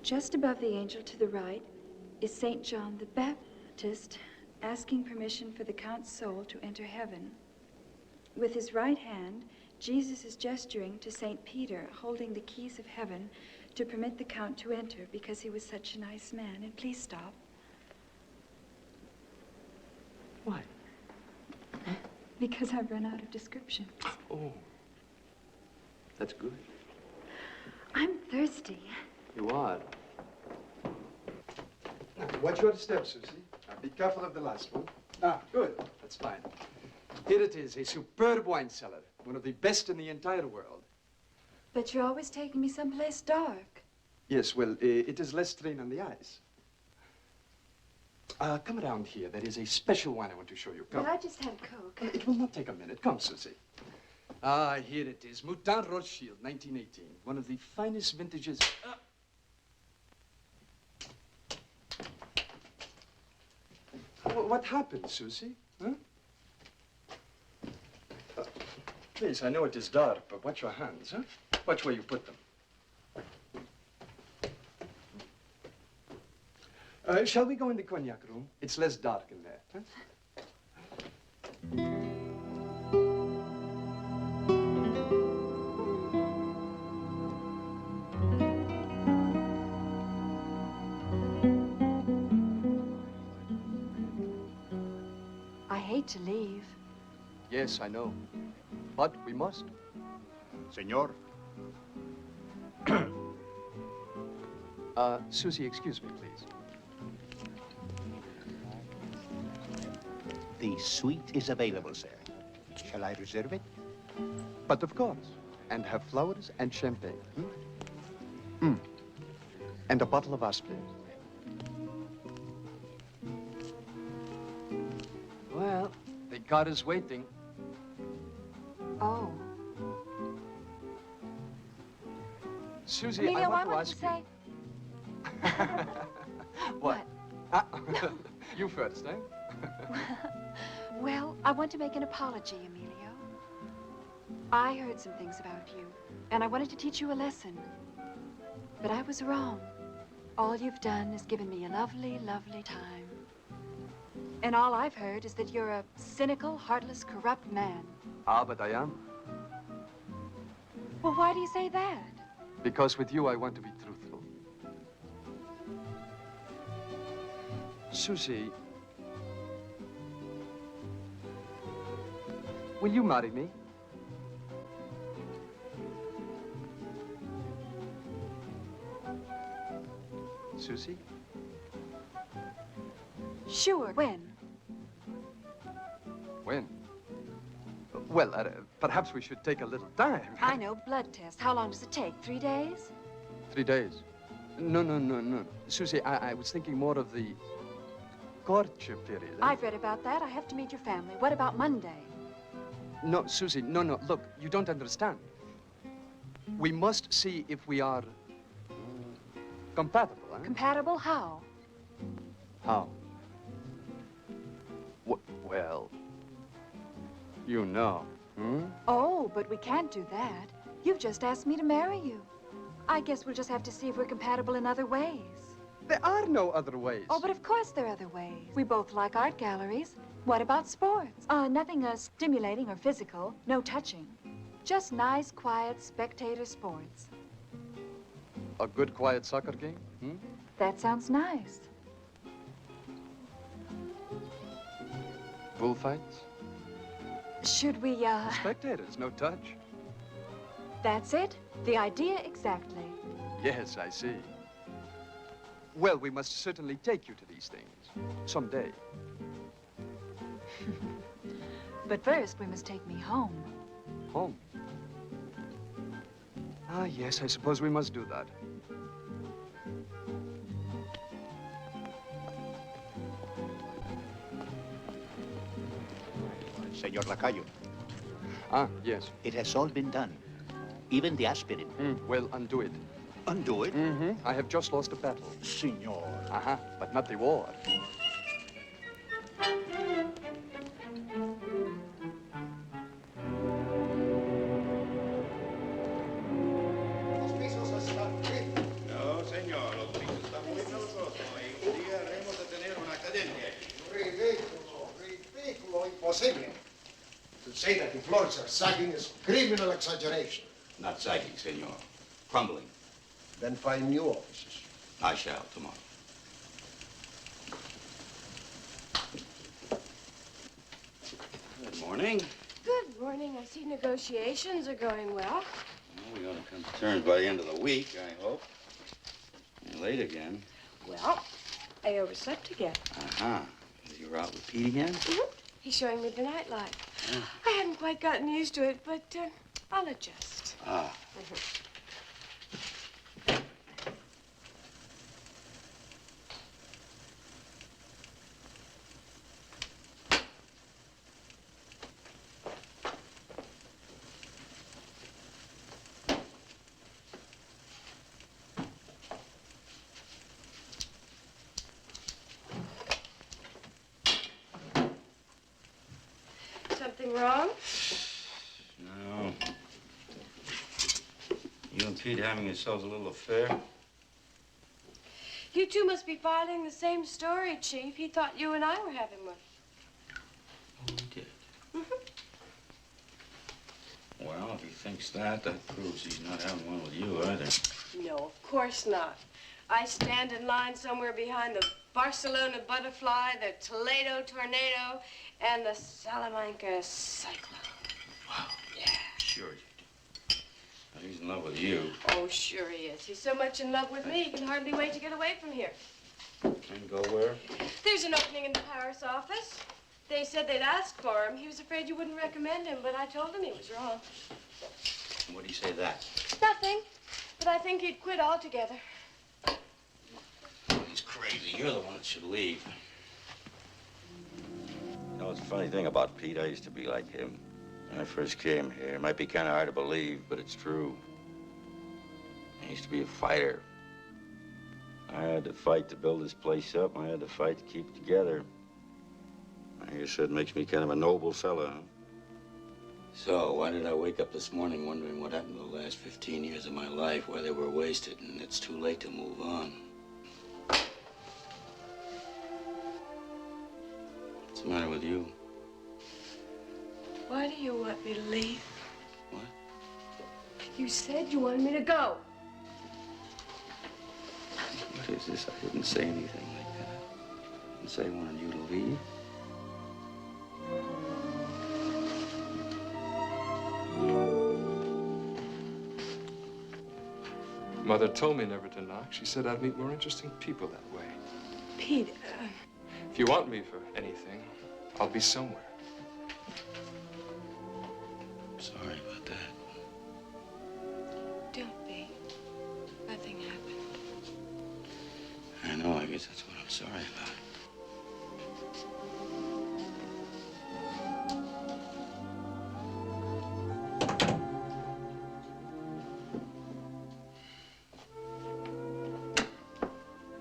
Just above the angel to the right is St. John the Baptist asking permission for the Count's soul to enter heaven. With his right hand, Jesus is gesturing to St. Peter, holding the keys of heaven to permit the Count to enter because he was such a nice man. And please stop. Why? Because I've run out of description. Oh. That's good. I'm thirsty. You are. Now, watch your step, Susie. Now, be careful of the last one. Ah, good. That's fine. Here it is, a superb wine cellar. One of the best in the entire world. But you're always taking me someplace dark. Yes, well, it is less strain on the eyes. Come around here. There is a special wine I want to show you. Come. But I just had a Coke. It will not take a minute. Come, Susie. Ah, here it is. Mouton Rothschild, 1918. One of the finest vintages. What happened, Susie? Huh? Please, I know it is dark, but watch your hands, huh? Watch where you put them. Shall we go in the cognac room? It's less dark in there, huh? I hate to leave. Yes, I know. But we must. Senor. Susie, excuse me, please. The suite is available, sir. Shall I reserve it? But of course. And have flowers and champagne. And a bottle of aspirin. Well, the car is waiting. Oh. Susie, Amelia, I want what to ask say? What? Ah, you first, eh? Well, I want to make an apology, Emilio. I heard some things about you, and I wanted to teach you a lesson. But I was wrong. All you've done is given me a lovely, lovely time. And all I've heard is that you're a cynical, heartless, corrupt man. Ah, but I am. Well, why do you say that? Because with you, I want to be truthful. Susie, will you marry me? Susie? Sure. When? When? Well, perhaps we should take a little time. I know, blood test. How long does it take? 3 days? 3 days. No. Susie, I was thinking more of the courtship period. I've read about that. I have to meet your family. What about Monday? No, Susie, no. Look, you don't understand. We must see if we are compatible, huh? Compatible? How? How? Well, you know. Oh, but we can't do that. You've just asked me to marry you. I guess we'll just have to see if we're compatible in other ways. There are no other ways. Oh, but of course there are other ways. We both like art galleries. What about sports? Nothing stimulating or physical. No touching. Just nice, quiet spectator sports. A good, quiet soccer game? That sounds nice. Bullfights? Should we, Spectators, no touch. That's it? The idea exactly. Yes, I see. Well, we must certainly take you to these things. Someday. But first, we must take me home. Home? Ah, yes, I suppose we must do that. Senor Lacayo. Ah, yes. It has all been done. Even the aspirin. Well, undo it. Undo it? I have just lost a battle. Senor. But not the war. No, señor, los pisos están muy nerviosos. Un día haremos de tener una academia aquí. Ridicolo, impossible. To say that the floors are sagging is criminal exaggeration. Not sagging, senor. Crumbling. Then find new offices. I shall tomorrow. Good morning. Good morning. I see negotiations are going well. Well, we ought to come to terms by the end of the week, I hope. You're late again. Well, I overslept again. You were out with Pete again? He's showing me the nightlife. I hadn't quite gotten used to it, but I'll adjust. Something wrong? No. You and Pete having yourselves a little affair? You two must be filing the same story, Chief. He thought you and I were having one. Oh, we did? Well, if he thinks that, that proves he's not having one with you either. No, of course not. I stand in line somewhere behind the Barcelona Butterfly, the Toledo Tornado, and the Salamanca Cyclone. Wow. Yeah. Sure you do. Now, he's in love with you. Oh, sure he is. He's so much in love with me, he can hardly wait to get away from here. And go where? There's an opening in the Paris office. They said they'd ask for him. He was afraid you wouldn't recommend him, but I told him he was wrong. And what do you say to that? Nothing, but I think he'd quit altogether. He's crazy. You're the one that should leave. You know, it's a funny thing about Pete. I used to be like him when I first came here. It might be kind of hard to believe, but it's true. I used to be a fighter. I had to fight to build this place up. I had to fight to keep it together. I guess that makes me kind of a noble fella, huh? So, why did I wake up this morning wondering what happened to the last 15 years of my life, why they were wasted, and it's too late to move on? What's the matter with you? Why do you want me to leave? What? You said you wanted me to go. What is this? I didn't say anything like that. I didn't say I wanted you to leave. Mother told me never to knock. She said I'd meet more interesting people that way. Pete, If you want me for anything, I'll be somewhere. Sorry about that. don't be. Nothing happened. I know, I guess that's what I'm sorry about.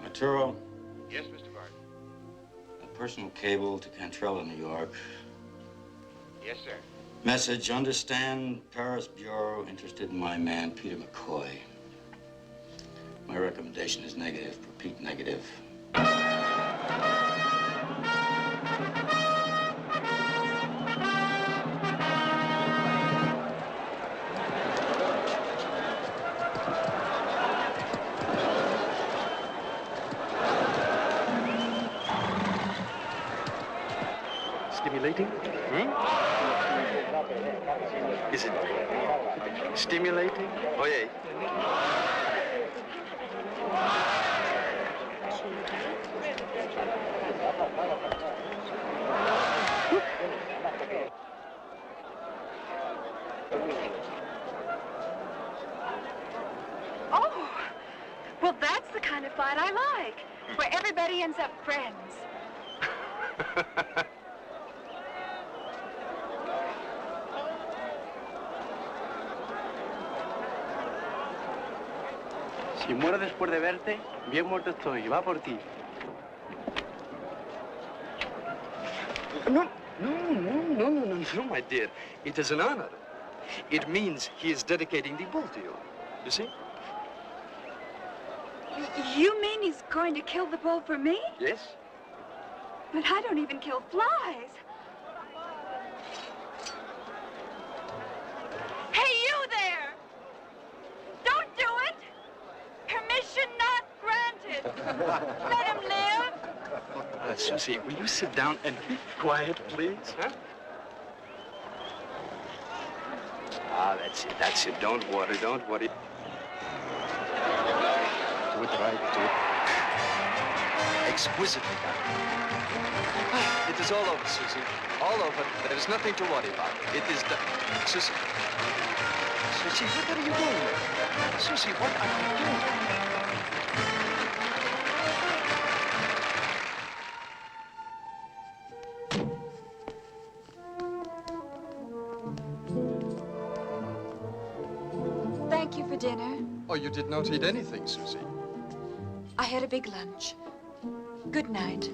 Arturo. Yes, Mr. Gardner. A personal cable to Cantrell in New York. Yes, sir. Message, understand, Paris Bureau interested in my man, Peter McCoy. My recommendation is negative. Repeat, negative. Stimulating? Is it stimulating? Oh, yeah. Oh, well, that's the kind of fight I like, where everybody ends up friends. Si muero después de verte, bien muerto estoy. Va por ti. No, my dear. It is an honor. It means he is dedicating the bull to you. You see? You mean he's going to kill the bull for me? Yes? But I don't even kill flies. Hey, you there! Don't do it! Permission not granted. Let him live. Susie, will you sit down and be quiet, please? Huh? Ah, that's it. Don't worry. Do it right, do it. Exquisitely done. It is all over, Susie. All over. There is nothing to worry about. It is done. Susie, what are you doing? Susie, what are you doing? Thank you for dinner. Oh, you did not eat anything, Susie. I had a big lunch. Good night.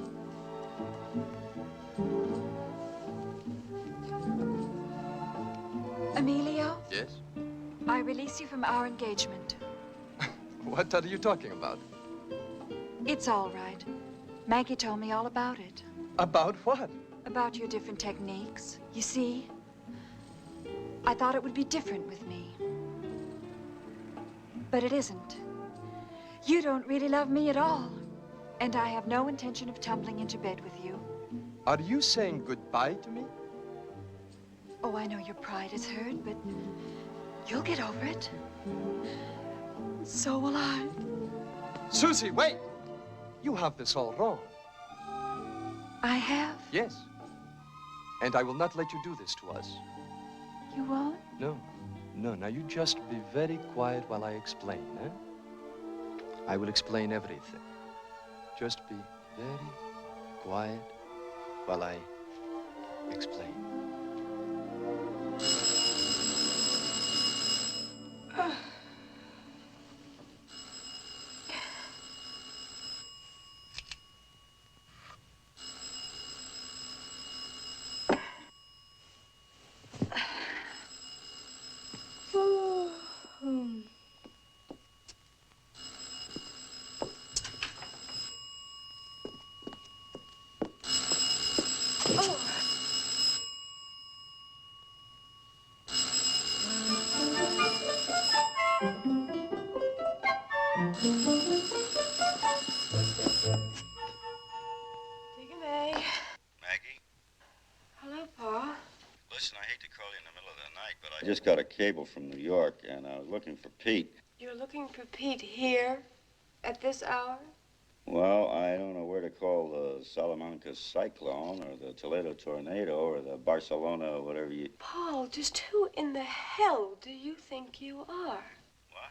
Emilio, Yes? I release you from our engagement. What are you talking about? It's all right. Maggie told me all about it. About what? About your different techniques. You see, I thought it would be different with me. But it isn't. You don't really love me at all. And I have no intention of tumbling into bed with you. Are you saying goodbye to me? Oh, I know your pride is hurt, but you'll get over it. So will I. Susie, wait! You have this all wrong. I have? Yes. And I will not let you do this to us. You won't? No. Now you just be very quiet while I explain, eh? I will explain everything. Just be very quiet while I explain. just got a cable from New York, and I was looking for Pete. You're looking for Pete here at this hour? Well, I don't know where to call the Salamanca cyclone or the Toledo tornado or the Barcelona whatever you... Paul, just who in the hell do you think you are? What?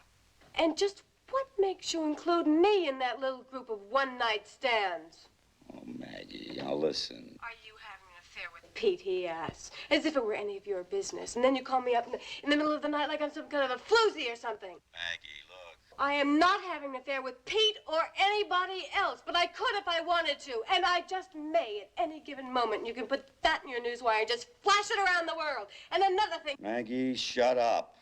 And just what makes you include me in that little group of one-night stands? Oh, Maggie, now listen. Are you having an affair with Pete, he asks, as if it were any of your business. And then you call me up in the middle of the night like I'm some kind of a floozy or something. Maggie, look. I am not having an affair with Pete or anybody else, but I could if I wanted to, and I just may at any given moment. You can put that in your newswire and just flash it around the world. And another thing... Maggie, shut up.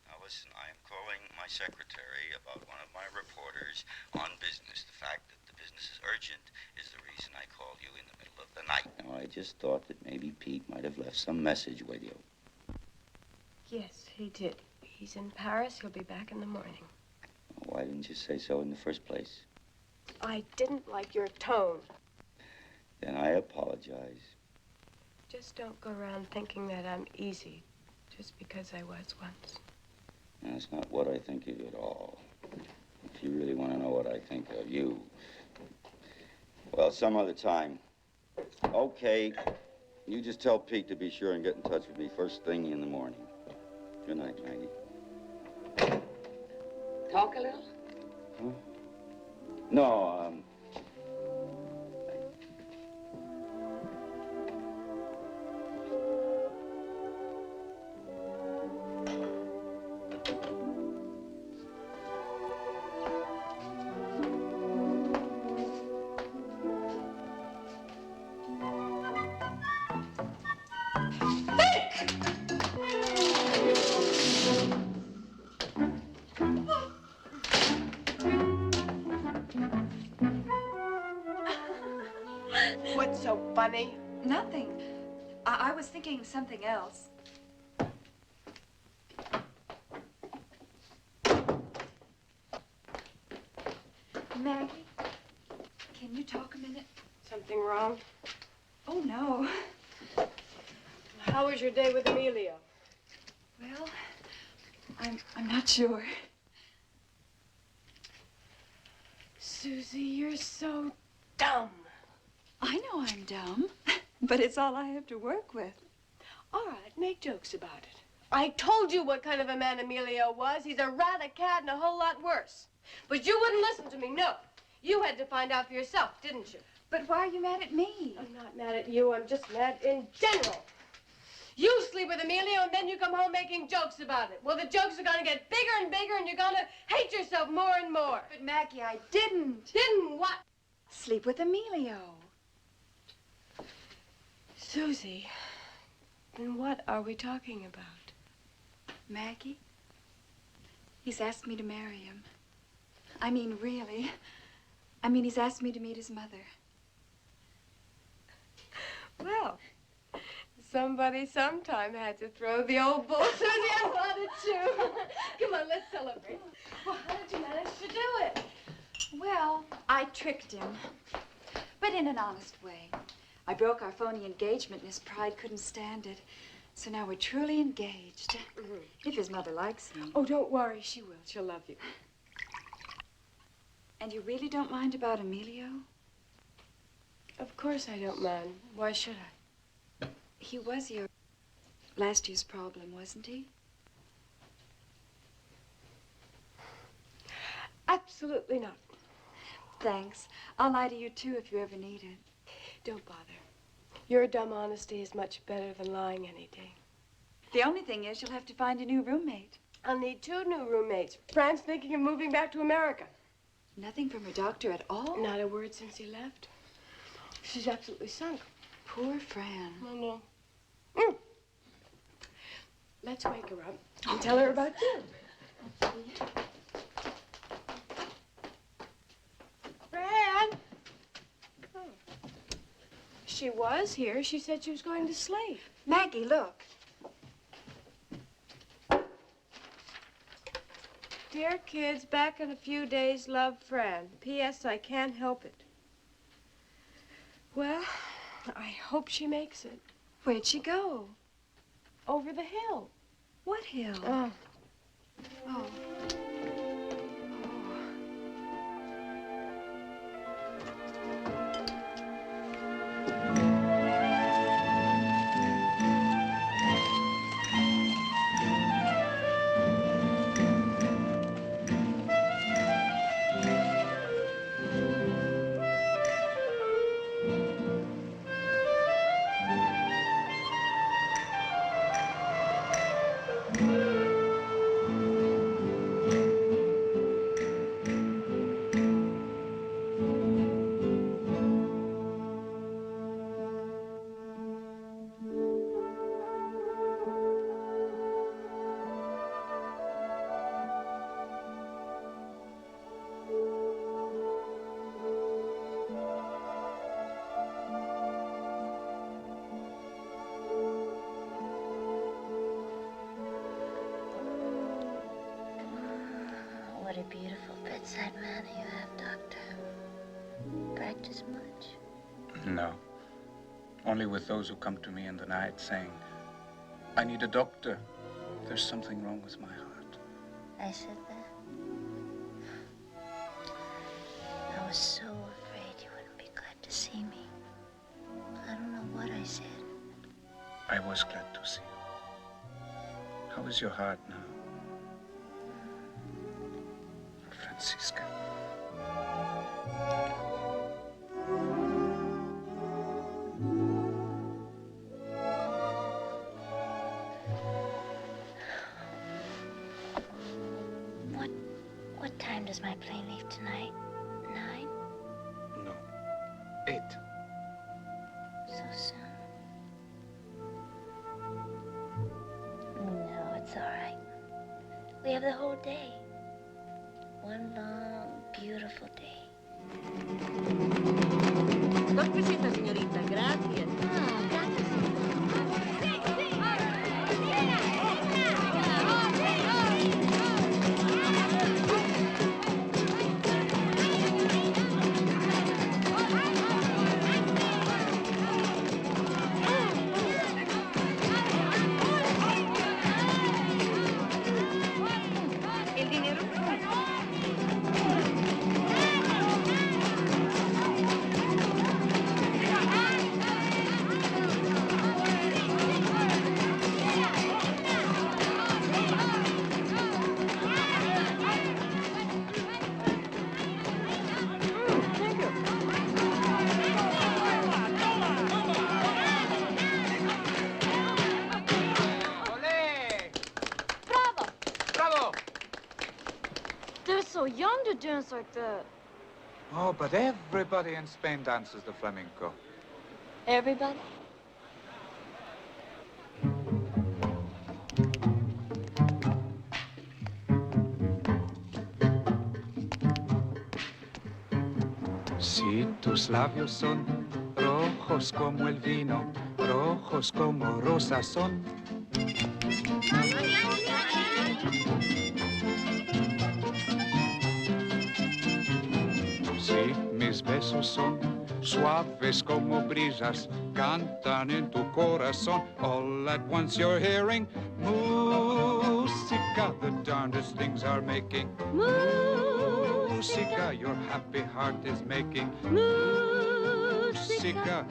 Now listen, I am calling my secretary about one of my reporters on business. The fact that the business is urgent is the reason I called you in the middle of the night. Now, I just thought that maybe Pete might have left some message with you. Yes, he did. He's in Paris. He'll be back in the morning. Why didn't you say so in the first place? I didn't like your tone. Then I apologize. Just don't go around thinking that I'm easy just because I was once. That's not what I think of you at all. If you really want to know what I think of you, well, some other time. Okay, you just tell Pete to be sure and get in touch with me first thing in the morning. Good night, Maggie. Talk a little? Huh? No, What's so funny? Nothing. I was thinking something else. Maggie, can you talk a minute? Something wrong? Oh, no. How was your day with Emilio? Well, I'm not sure. Susie, you're so dumb. I know I'm dumb, but it's all I have to work with. All right, make jokes about it. I told you what kind of a man Emilio was. He's a rat, a cat, and a whole lot worse. But you wouldn't listen to me, no. You had to find out for yourself, didn't you? But why are you mad at me? I'm not mad at you. I'm just mad in general. You sleep with Emilio, and then you come home making jokes about it. Well, the jokes are going to get bigger and bigger, and you're going to hate yourself more and more. But, Maggie, I didn't. Didn't what? Sleep with Emilio. Susie, then what are we talking about? Maggie, he's asked me to marry him. I mean, really. I mean, he's asked me to meet his mother. Well, somebody sometime had to throw the old bull. Susie, I wanted to. Come on, let's celebrate. Well, how did you manage to do it? Well, I tricked him, but in an honest way. I broke our phony engagement, and his pride couldn't stand it. So now we're truly engaged. If his mother likes him. Oh, don't worry. She will. She'll love you. And you really don't mind about Emilio? Of course I don't mind. Why should I? He was your last year's problem, wasn't he? Absolutely not. Thanks. I'll lie to you, too, if you ever need it. Don't bother. Your dumb honesty is much better than lying any day. The only thing is you'll have to find a new roommate. I'll need 2 new roommates. Fran's thinking of moving back to America. Nothing from her doctor at all? Not a word since he left. She's absolutely sunk. Poor Fran. I know. Let's wake her up and tell her about you. Fran! Oh. She was here. She said she was going to sleep. Maggie, look. Dear kids, back in a few days, love, Fran. P.S. I can't help it. Well, I hope she makes it. Where'd she go? Over the hill. What hill? Oh. Oh. What a beautiful bedside manner you have, Doctor. Practice much? No. Only with those who come to me in the night saying, I need a doctor. There's something wrong with my heart. I said that? I was so afraid you wouldn't be glad to see me. I don't know what I said. I was glad to see you. How is your heart now? Francisca. What time does my plane leave tonight? 9? No. 8. So soon. No, it's all right. We have the whole day. One long, beautiful day. Dos pesitas, señorita. Gracias. El dinero. They're so young to dance like that. Oh, but everybody in Spain dances the flamenco. Everybody? Si tus labios son rojos como el vino, rojos como rosas son. Si mis besos son suaves como brisas, cantan en tu corazón. All at once you're hearing música, the darndest things are making. Música, your happy heart is making. Música,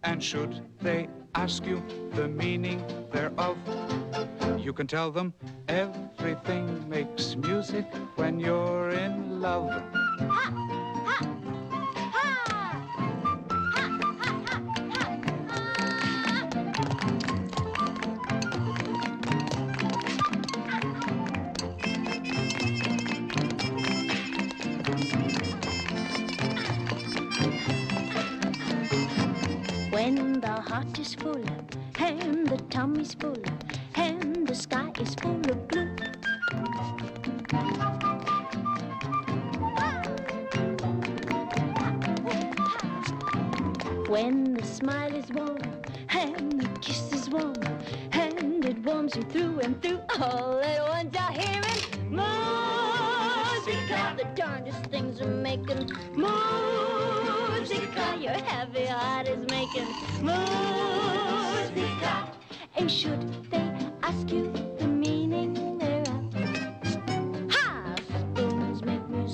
and should they ask you the meaning thereof, you can tell them everything makes music when you're in love. When the heart is full and the tummy's full and the sky is full of blue. When the smile is warm and the kiss is warm and it warms you through and through, all at once you're hearing musica, the darndest things are making musica, your heavy heart is making musica. And should they ask you the meaning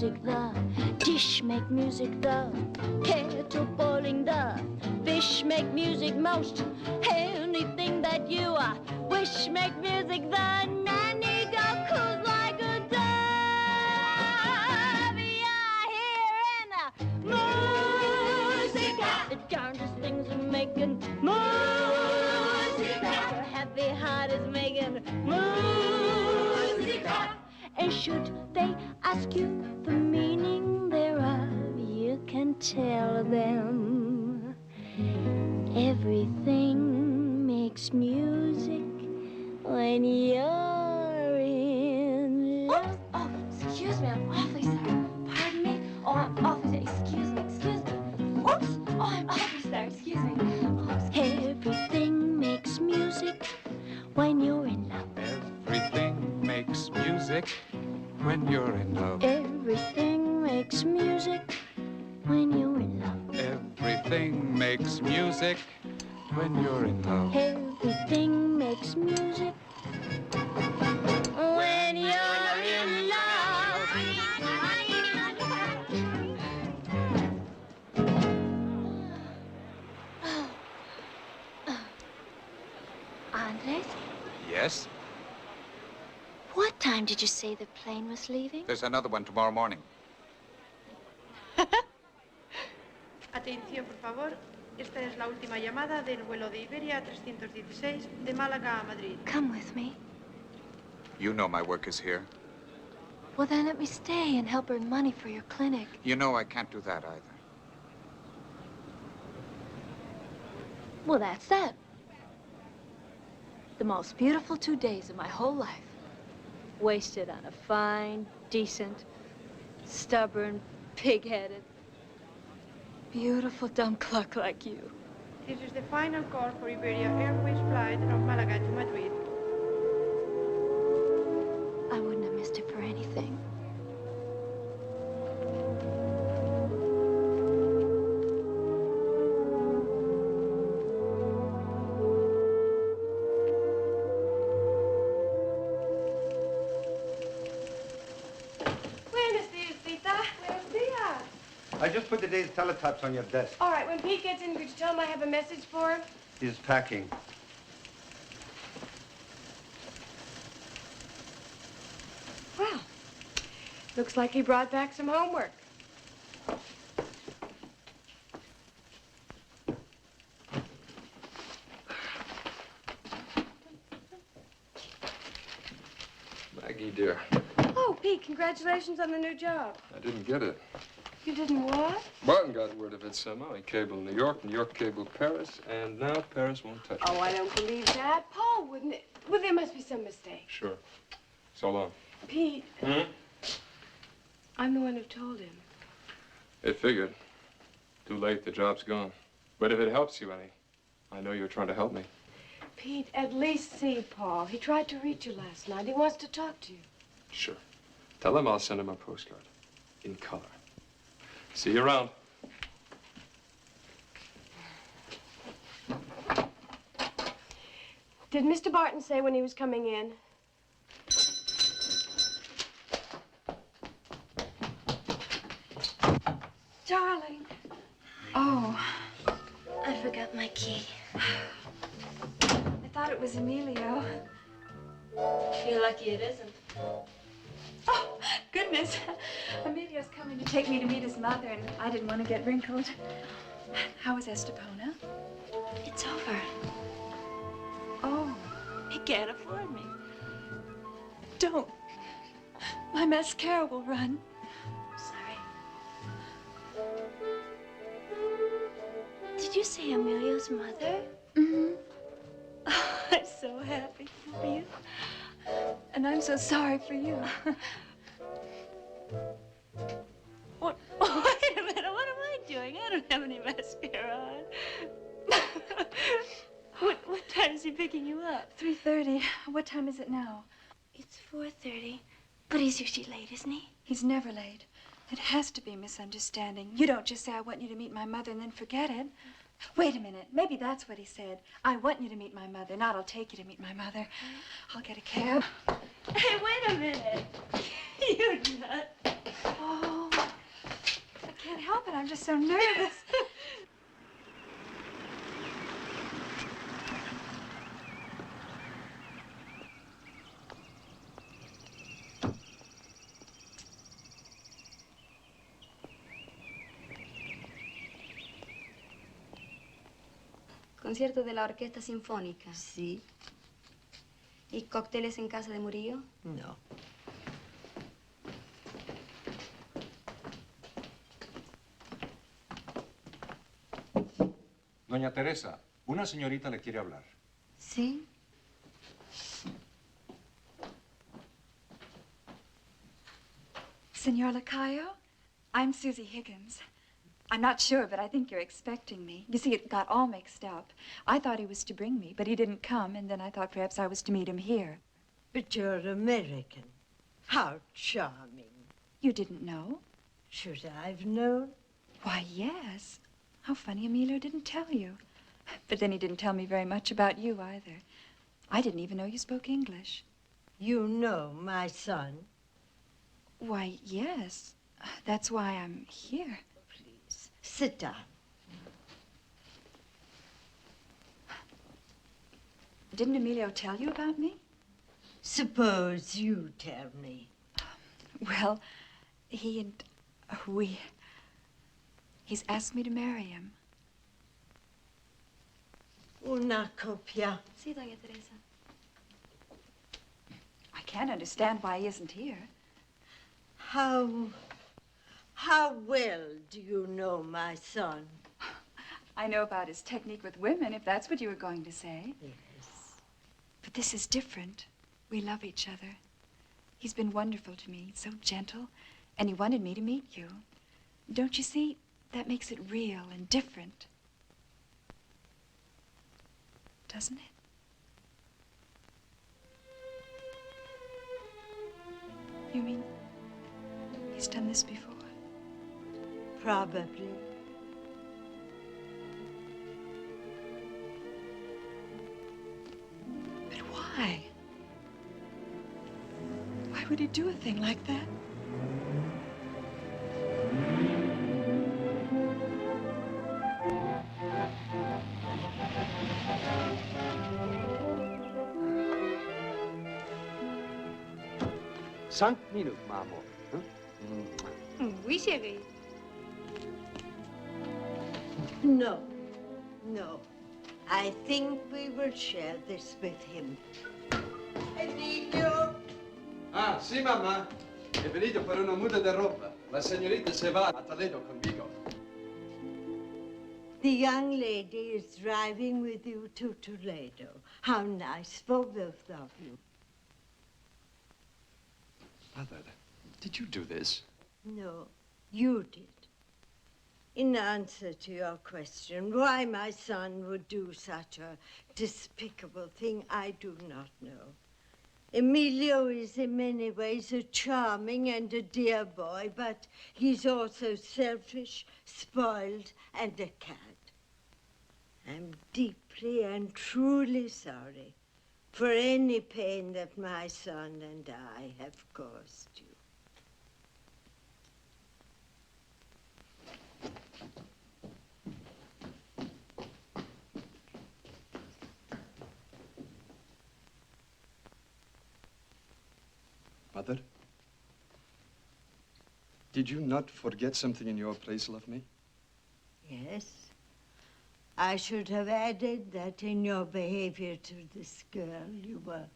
music, the dish make music, the kettle boiling, the fish make music most. Anything that you wish make music, the nanny dog coos like a dove. You're hearing music. The darndest things are making music. Your happy heart is making music. And should they ask you the meaning thereof, you can tell them everything makes music when you're in love. Oh, excuse me, I'm awfully sorry. Pardon me? Oh, I'm awfully sorry. Excuse me. Oops. Oh, I'm awfully sorry. Excuse me. Everything makes music when you're in love. Everything makes music when you're in love. Everything makes music when you're in love. Everything makes music when you're in love. Everything makes music when you're in love. Andres, Yes? what time did you say the plane was leaving? There's another one tomorrow morning. Atención, por favor. Esta es la última llamada del vuelo de Iberia 316 de Málaga a Madrid. Come with me. You know my work is here. Well, then let me stay and help earn money for your clinic. You know I can't do that either. Well, that's that. The most beautiful 2 days of my whole life. Wasted on a fine, decent, stubborn, pig-headed, beautiful dumb cluck like you. This is the final call for Iberia Airways flight from Málaga to Madrid. I wouldn't have missed it for anything. I just put the day's teletypes on your desk. All right, when Pete gets in, could you tell him I have a message for him? He's packing. Well, looks like he brought back some homework. Maggie, dear, Oh, Pete, congratulations on the new job. I didn't get it. You didn't what? Martin got word of it somehow. He cabled New York, New York cabled Paris, and now Paris won't touch Oh, it. I don't believe that. Paul wouldn't it? Well, there must be some mistake. Sure. So long. Pete, Hmm? I'm the one who told him. It figured. Too late, the job's gone. But if it helps you any, I know you're trying to help me. Pete, at least see Paul. He tried to reach you last night. He wants to talk to you. Sure. Tell him I'll send him a postcard. In color. See you around. Did Mr. Barton say when he was coming in? Darling. Oh, I forgot my key. I thought it was Emilio. You're lucky it isn't. Oh, goodness. Emilio's coming to take me to meet his mother, and I didn't want to get wrinkled. How is Estepona? It's over. Oh. He can't afford me. Don't. My mascara will run. Sorry. Did you say Emilio's mother? Mm-hmm. Oh, I'm so happy for you. And I'm so sorry for you. What? Wait a minute. What am I doing? I don't have any mascara on. What time is he picking you up? 3:30. What time is it now? It's 4:30. But he's usually late, isn't he? He's never late. It has to be a misunderstanding. You don't just say, I want you to meet my mother, and then forget it. Wait a minute. Maybe that's what he said. I want you to meet my mother, not I'll take you to meet my mother. I'll get a cab. Hey, wait a minute. You nut. Oh. help it. I'm just so nervous. ¿Concierto de la Orquesta Sinfónica? Sí. ¿Y cócteles en casa de Murillo? No. Doña Teresa, una señorita le quiere hablar. Sí. Senor Lacayo, I'm Susie Higgins. I'm not sure, but I think you're expecting me. You see, it got all mixed up. I thought he was to bring me, but he didn't come, and then I thought perhaps I was to meet him here. But you're American. How charming. You didn't know? Should I've known? Why, yes. How funny Emilio didn't tell you. But then he didn't tell me very much about you either. I didn't even know you spoke English. You know my son? Why, yes. That's why I'm here. Sit down. Didn't Emilio tell you about me? Suppose you tell me. Well, he's asked me to marry him. Una copia. Sí, doña Teresa. I can't understand why he isn't here. How well do you know my son? I know about his technique with women, if that's what you were going to say. Yes. But this is different. We love each other. He's been wonderful to me, so gentle, and he wanted me to meet you. Don't you see? That makes it real and different. Doesn't it? You mean he's done this before? Probably. But why? Why would he do a thing like that? Cinq minutes, maman. Oui, chérie. No. I think we will share this with him. Emilio! Ah, sì, mamma. È venuto per una muda di roba. La signorita se va a Toledo conmigo. The young lady is driving with you to Toledo. How nice for both of you. Mother, did you do this? No, you did. In answer to your question, why my son would do such a despicable thing, I do not know. Emilio is in many ways a charming and a dear boy, but he's also selfish, spoiled, and a cad. I'm deeply and truly sorry for any pain that my son and I have caused you. Mother, did you not forget something in your place, love me? Yes. I should have added that in your behavior to this girl, you were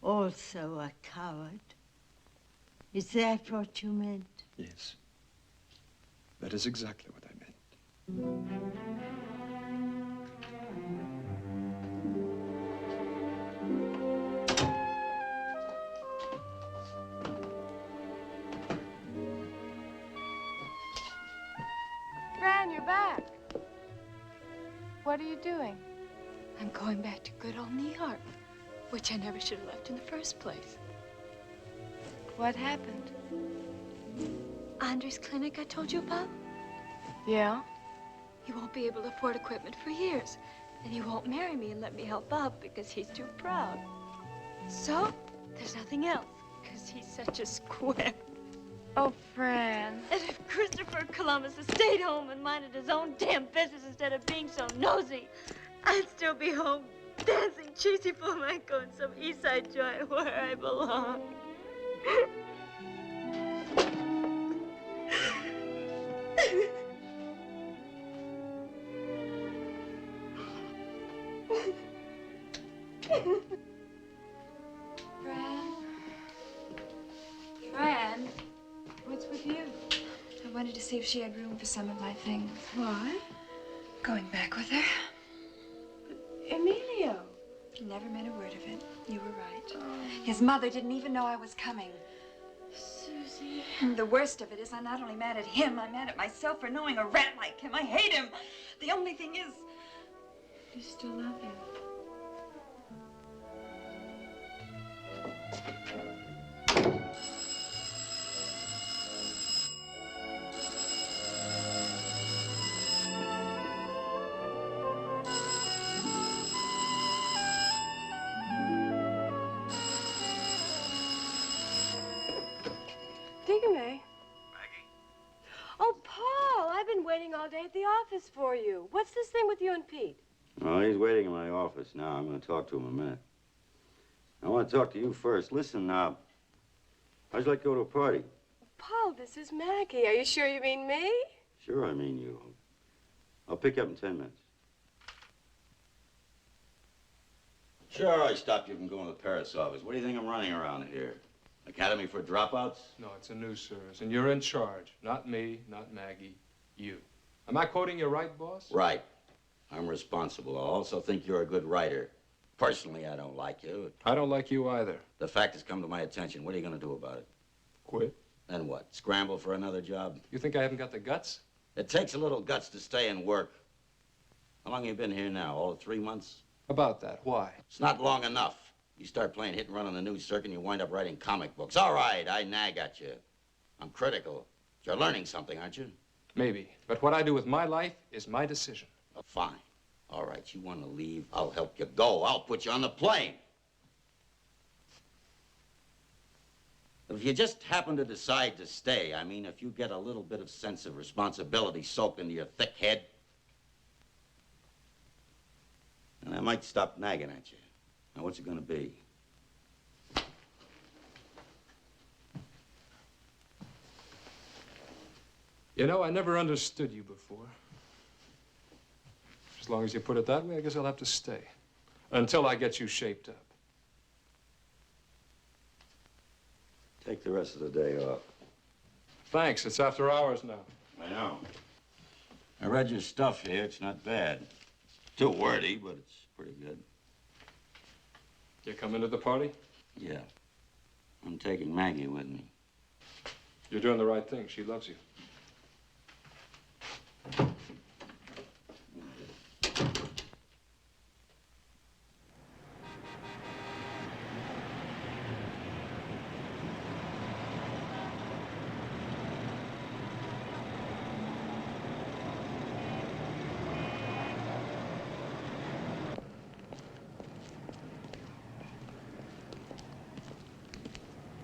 also a coward. Is that what you meant? Yes. That is exactly what I meant. Fran, you're back. What are you doing? I'm going back to good old New York, which I never should have left in the first place. What happened? Andre's clinic I told you about? Yeah? He won't be able to afford equipment for years. And he won't marry me and let me help out because he's too proud. So, there's nothing else, because he's such a square. Oh, Fran. And if Christopher Columbus had stayed home and minded his own damn business instead of being so nosy, I'd still be home dancing cheesy flamenco in some East Side joint where I belong. Fran, what's with you? I wanted to see if she had room for some of my things. Why? Going back with her. Emilio. He never meant a word of it. You were right. His mother didn't even know I was coming. Susie. And the worst of it is I'm not only mad at him, I'm mad at myself for knowing a rat like him. I hate him. The only thing is, You still love him. May. Oh, Paul, I've been waiting all day at the office for you. What's this thing with you and Pete? Well, he's waiting in my office now. I'm going to talk to him in a minute. I want to talk to you first. Listen, how'd you like to go to a party? Paul, this is Maggie. Are you sure you mean me? Sure, I mean you. I'll pick you up in 10 minutes. Sure, I stopped you from going to the Paris office. What do you think I'm running around here? Academy for dropouts? No, it's a news service, and you're in charge. Not me, not Maggie, you. Am I quoting you right, boss? Right. I'm responsible. I also think you're a good writer. Personally, I don't like you. I don't like you either. The fact has come to my attention. What are you going to do about it? Quit. Then what? Scramble for another job? You think I haven't got the guts? It takes a little guts to stay and work. How long have you been here now? All of 3 months? About that. Why? It's not long enough. You start playing hit and run on the news circuit and you wind up writing comic books. All right, I nag at you. I'm critical. You're learning something, aren't you? Maybe. But what I do with my life is my decision. Oh, fine. All right, you want to leave? I'll help you go. I'll put you on the plane. If you just happen to decide to stay, I mean, if you get a little bit of sense of responsibility soaked into your thick head, then I might stop nagging at you. Now, what's it going to be? You know, I never understood you before. As long as you put it that way, I guess I'll have to stay. Until I get you shaped up. Take the rest of the day off. Thanks. It's after hours now. I know. I read your stuff here. It's not bad. Too wordy, but it's pretty good. You coming to the party? Yeah. I'm taking Maggie with me. You're doing the right thing. She loves you.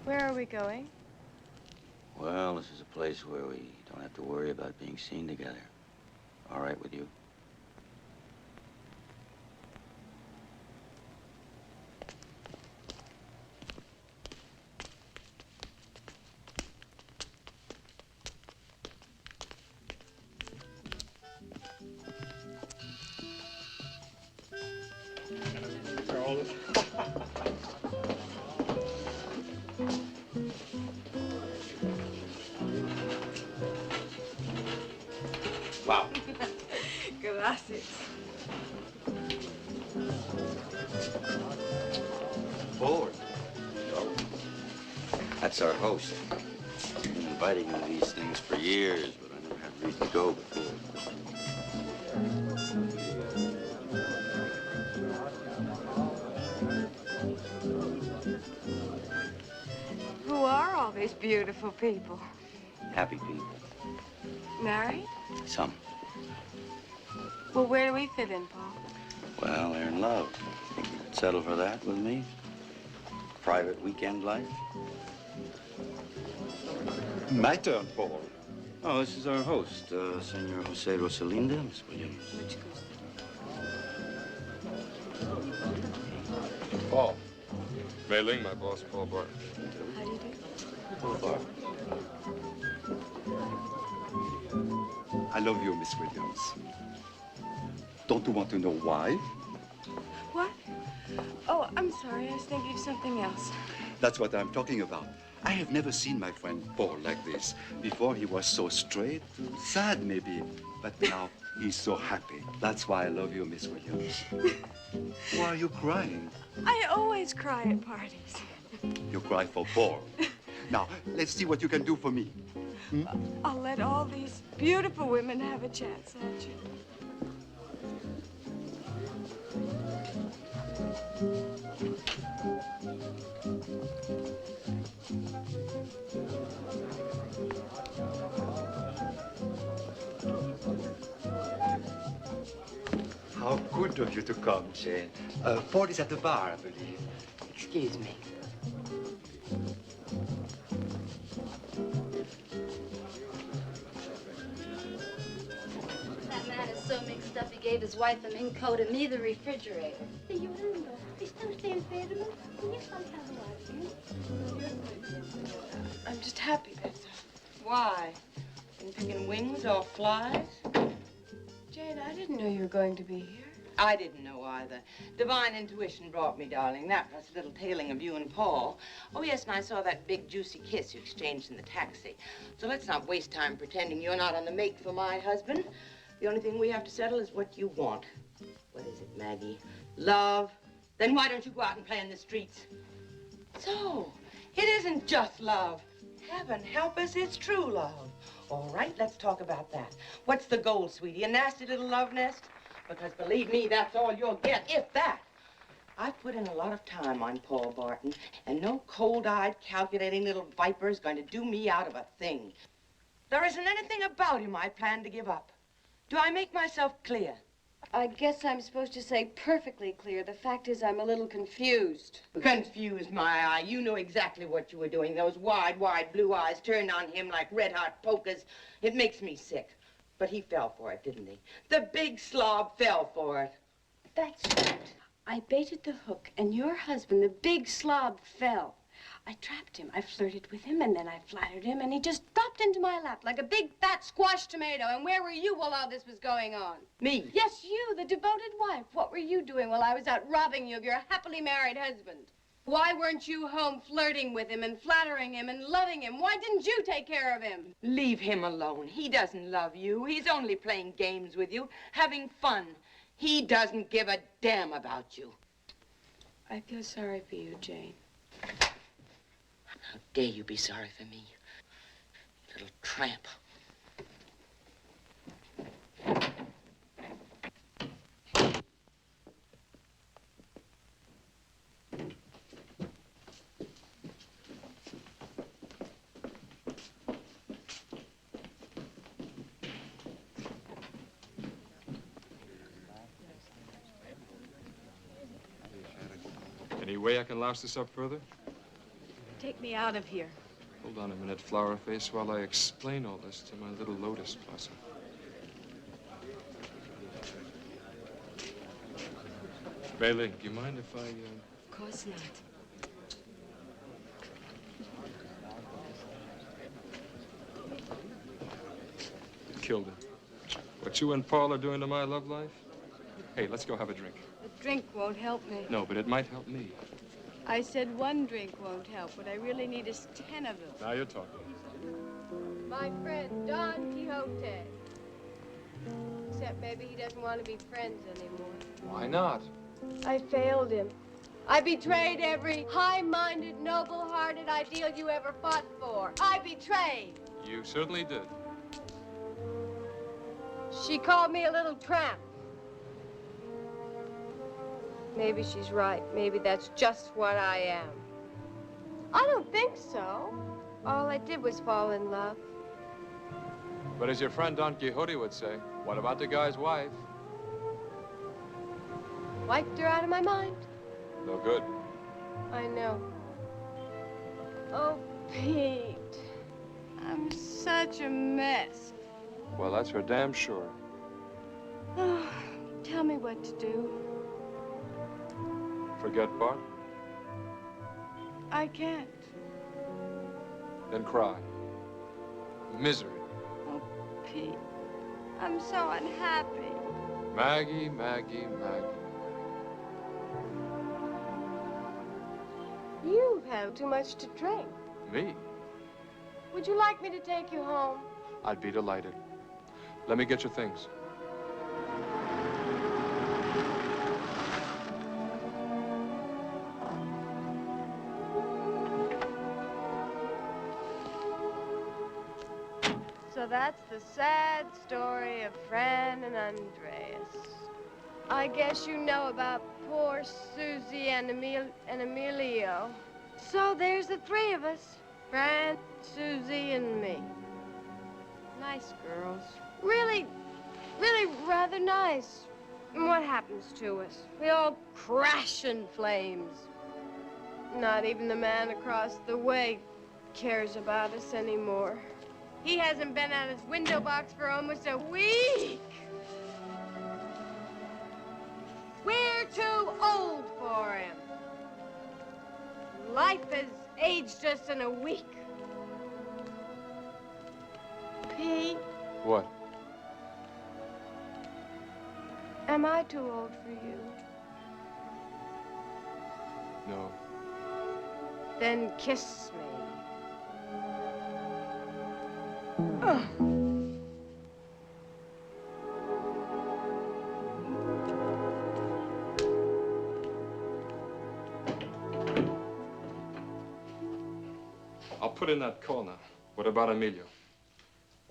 Where are we going? Well, this is a place where we don't have to worry about being seen together. All right with you? Wow. Gracias. Forward. That's our host. I've been inviting him to these things for years, but I never had reason to go before. Who are all these beautiful people? Happy people. Married? Some. Well, where do we fit in, Paul? Well, they're in love. Think you could settle for that with me? Private weekend life? My turn, Paul. Oh, this is our host, Senor Jose Rosalinda, Miss Williams. Paul. Mei Ling, my boss, Paul Barton. How do you do? Paul Barton. I love you, Miss Williams. Don't you want to know why? What? Oh, I'm sorry. I was thinking of something else. That's what I'm talking about. I have never seen my friend Paul like this. Before he was so straight, sad maybe, but now he's so happy. That's why I love you, Miss Williams. Why are you crying? I always cry at parties. You cry for Paul. Now, let's see what you can do for me. Hmm? I'll let all these beautiful women have a chance, won't you? How good of you to come, Jane. Paul is at the bar, I believe. Excuse me. That man is so mixed up, he gave his wife a mink coat and me the refrigerator. I'm just happy, that's all. Why? Been picking wings off flies? Jane, I didn't know you were going to be here. I didn't know either. Divine intuition brought me, darling. That plus a little tailing of you and Paul. Oh, yes, and I saw that big, juicy kiss you exchanged in the taxi. So let's not waste time pretending you're not on the make for my husband. The only thing we have to settle is what you want. What is it, Maggie? Love? Then why don't you go out and play in the streets? So, it isn't just love. Heaven help us, it's true love. All right, let's talk about that. What's the goal, sweetie? A nasty little love nest? Because believe me, that's all you'll get, if that. I've put in a lot of time on Paul Barton, and no cold-eyed, calculating little viper is going to do me out of a thing. There isn't anything about him I plan to give up. Do I make myself clear? I guess I'm supposed to say perfectly clear. The fact is, I'm a little confused. Confused, my eye. You know exactly what you were doing. Those wide, wide blue eyes turned on him like red-hot pokers. It makes me sick. But he fell for it, didn't he? The big slob fell for it. That's right. I baited the hook, and your husband, the big slob, fell. I trapped him. I flirted with him, and then I flattered him, and he just dropped into my lap like a big, fat squash tomato. And where were you while all this was going on? Me? Yes, you, the devoted wife. What were you doing while I was out robbing you of your happily married husband? Why weren't you home flirting with him and flattering him and loving him? Why didn't you take care of him? Leave him alone. He doesn't love you. He's only playing games with you, having fun. He doesn't give a damn about you. I feel sorry for you, Jane. How dare you be sorry for me, you little tramp. Any way I can louse this up further? Take me out of here. Hold on a minute, Flower Face, while I explain all this to my little lotus blossom. Mei Ling, do you mind if I, Of course not. killed it? What you and Paul are doing to my love life? Hey, let's go have a drink. A drink won't help me. No, but it might help me. I said one drink won't help. What I really need is 10 of them. Now you're talking. My friend, Don Quixote. Except maybe he doesn't want to be friends anymore. Why not? I failed him. I betrayed every high-minded, noble-hearted ideal you ever fought for. I betrayed. You certainly did. She called me a little tramp. Maybe she's right. Maybe that's just what I am. I don't think so. All I did was fall in love. But as your friend Don Quixote would say, what about the guy's wife? Wiped her out of my mind. No good. I know. Oh, Pete. I'm such a mess. Well, that's for damn sure. Oh, tell me what to do. Forget Bart? I can't. Then cry. Misery. Oh, Pete, I'm so unhappy. Maggie, Maggie, Maggie. You've had too much to drink. Me? Would you like me to take you home? I'd be delighted. Let me get your things. So that's the sad story of Fran and Andreas. I guess you know about poor Susie and Emilio. So there's the three of us. Fran, Susie, and me. Nice girls. Really rather nice. And what happens to us? We all crash in flames. Not even the man across the way cares about us anymore. He hasn't been out his window box for almost a week. We're too old for him. Life has aged us in a week. Pete, What? am I too old for you? No. Then kiss me. Oh. I'll put in that call now. What about Emilio?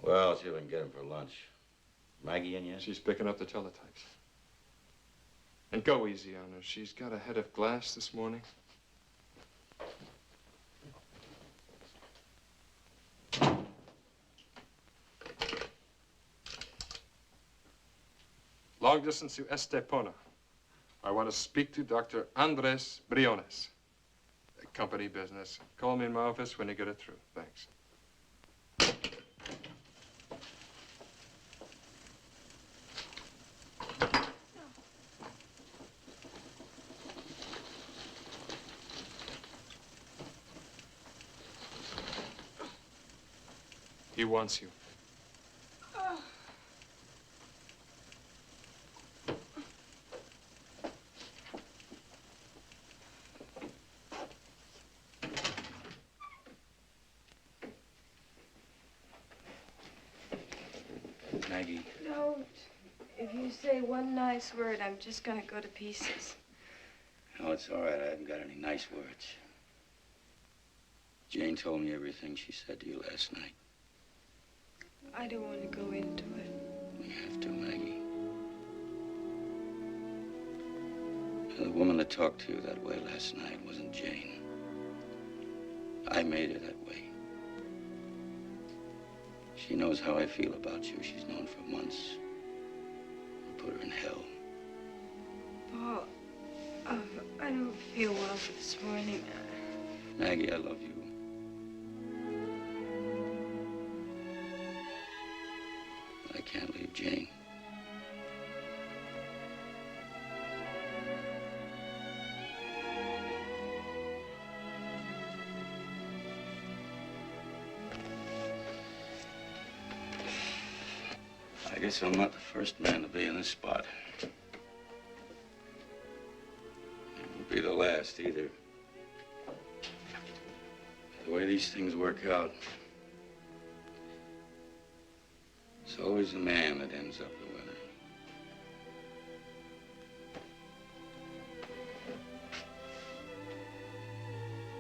Well, see if I can get him for lunch. Maggie in yet? She's picking up the teletypes. And go easy on her. She's got a head of glass this morning. Long distance to Estepona. I want to speak to Dr. Andres Briones. Company business. Call me in my office when you get it through. Thanks. He wants you. Maggie. Don't. If you say one nice word, I'm just gonna go to pieces. No, it's all right. I haven't got any nice words. Jane told me everything she said to you last night. I don't want to go into it. We have to, Maggie. The woman that talked to you that way last night wasn't Jane. I made her that way. She knows how I feel about you. She's known for months. I put her in hell. Paul, I don't feel well this morning. Maggie, I love you. I can't leave Jane. I guess I'm not the first man to be in this spot. It won't be the last either. The way these things work out, it's always the man that ends up the winner.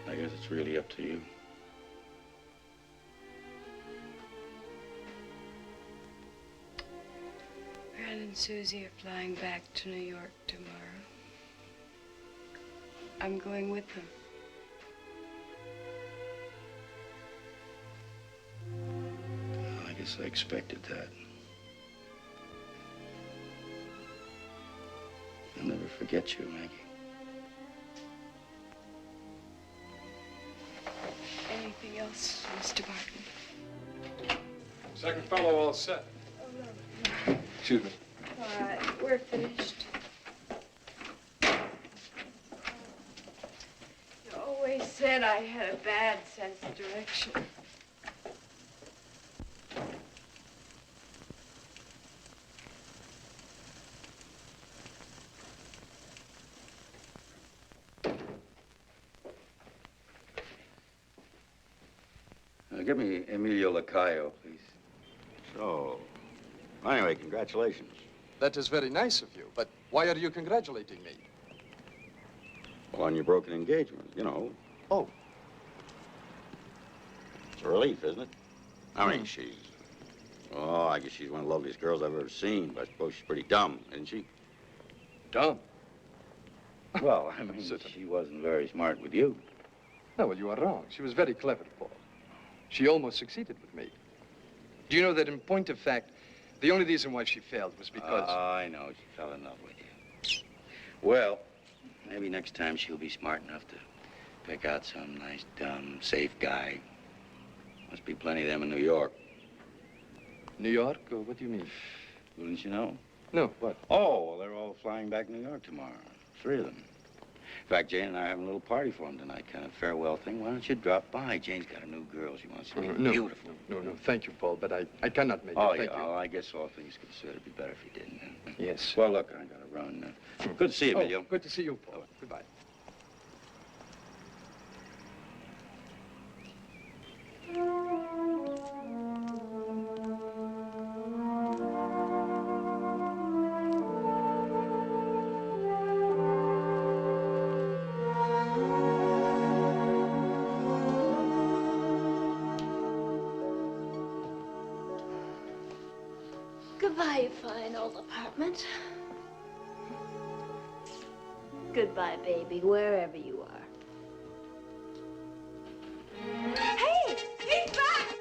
I guess it's really up to you. Fran and Susie are flying back to New York tomorrow. I'm going with them. I guess I expected that. I'll never forget you, Maggie. Anything else, Mr. Barton? Second fellow all set. Excuse me. All right, we're finished. You always said I had a bad sense of direction. Give me Emilio Lacayo, please. So, anyway, congratulations. That is very nice of you, but why are you congratulating me? Well, on your broken engagement, you know. Oh. It's a relief, isn't it? I mean, she's... Oh, I guess she's one of the loveliest girls I've ever seen, but I suppose she's pretty dumb, isn't she? Dumb? Well, I mean, she wasn't very smart with you. No, well, you are wrong. She was very clever, Paul. She almost succeeded with me. Do you know that in point of fact, the only reason why she failed was because... I know. She fell in love with you. Well, maybe next time she'll be smart enough to pick out some nice, dumb, safe guy. Must be plenty of them in New York. New York? What do you mean? Wouldn't you know? No, what? Oh, well, they're all flying back to New York tomorrow. 3 of them. In fact, Jane and I are having a little party for them tonight, kind of farewell thing. Why don't you drop by? Jane's got a new girl. She wants to be beautiful. No, thank you, Paul, but I cannot make it. Oh, Thank yeah, you. well, I guess all things considered, it'd be better if you didn't. Huh? Yes. Well, look, I gotta run. Good to see you, Emilio. Good to see you, Paul. Goodbye. Goodbye, you fine old apartment. Goodbye, baby, wherever you are. Hey! He's back!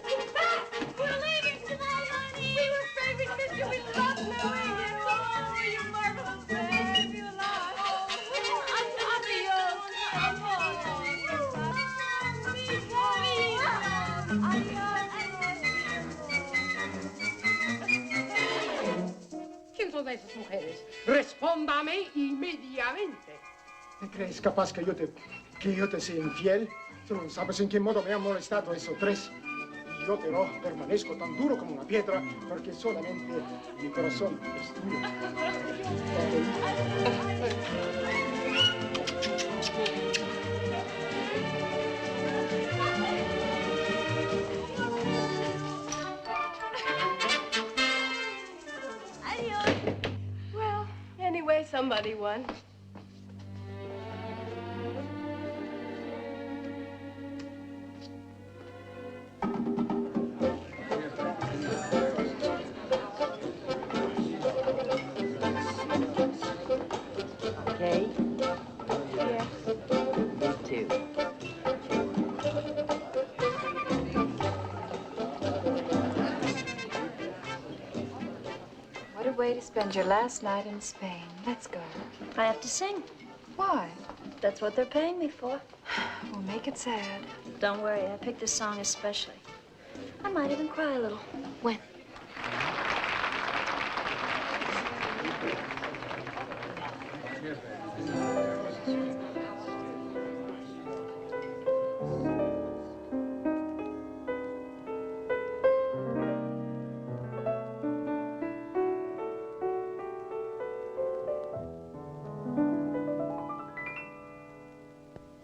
He's back! We're leaving tonight, honey! We were afraid we'd miss you. We loved knowing you. Oh, you marvelous babe. You alive. ¿Quién son esas mujeres? Respóndame inmediatamente. ¿Te crees capaz que yo te sea infiel? Tú no sabes en qué modo me han molestado esos 3. Y yo, pero permanezco tan duro como una piedra porque solamente mi corazón es tuyo. Well, anyway, somebody won. Okay? Yes. Me too. What a way to spend your last night in Spain. Let's go. I have to sing. Why? That's what they're paying me for. We'll make it sad. Don't worry, I picked this song especially. I might even cry a little. When?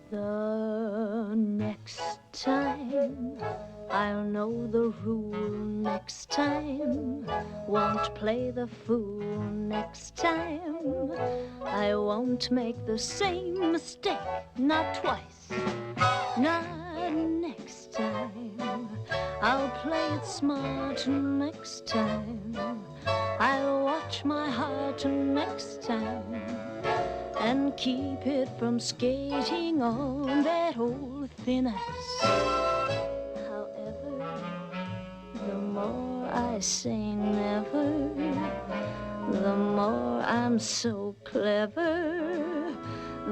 The next time I'll know the rule next time. Won't play the fool next time. I won't make the same mistake, not twice, not next time. I'll play it smart next time. I'll watch my heart next time and keep it from skating on that old thin ice. However, the more I say never, the more I'm so clever,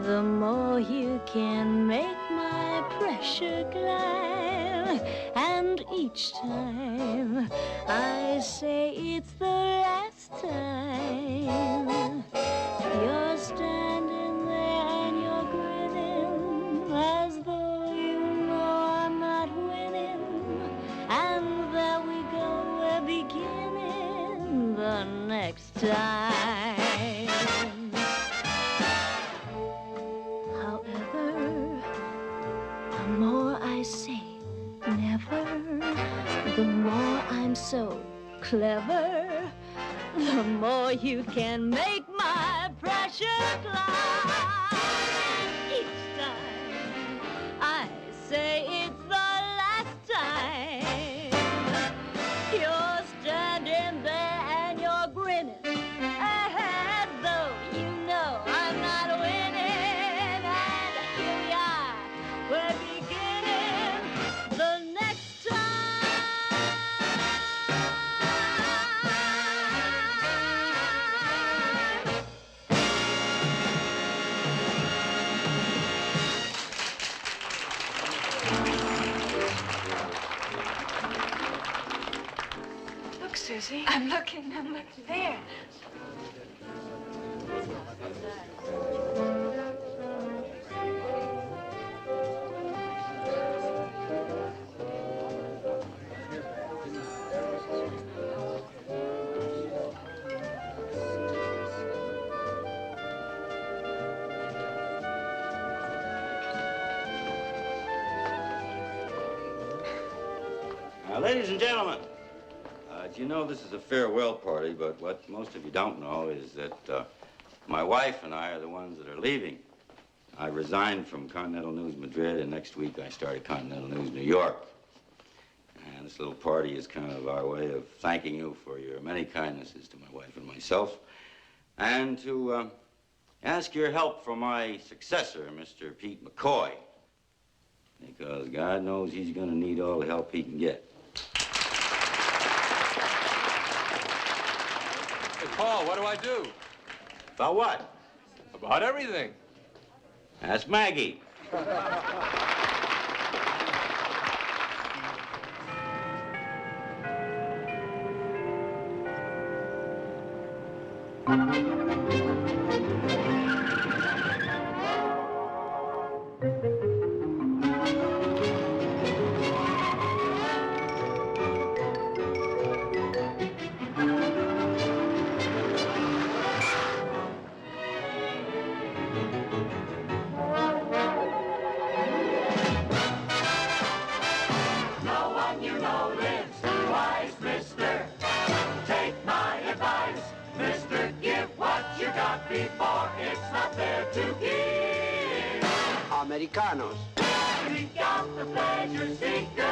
the more you can make my pressure glide. And each time I say it's the last time, you're standing there and you're grinning as though you know I'm not winning. And there we go, we're beginning the next time. However, the more I say never, the more I'm so clever, the more you can make my pressure climb. Each time I say it's the last time, you're standing there and you're grinning, and though you know I'm not winning, and here we are, we're beginning the next time. Look, Susie. I'm looking there. Now, ladies and gentlemen, you know this is a farewell party, but what most of you don't know is that my wife and I are the ones that are leaving. I resigned from Continental News Madrid, and next week I start at Continental News New York. And this little party is kind of our way of thanking you for your many kindnesses to my wife and myself, and to ask your help for my successor, Mr. Pete McCoy, because God knows he's going to need all the help he can get. Hey, Paul, what do I do? About what? About everything. Ask Maggie. Americanos. Seek out the pleasure seeker.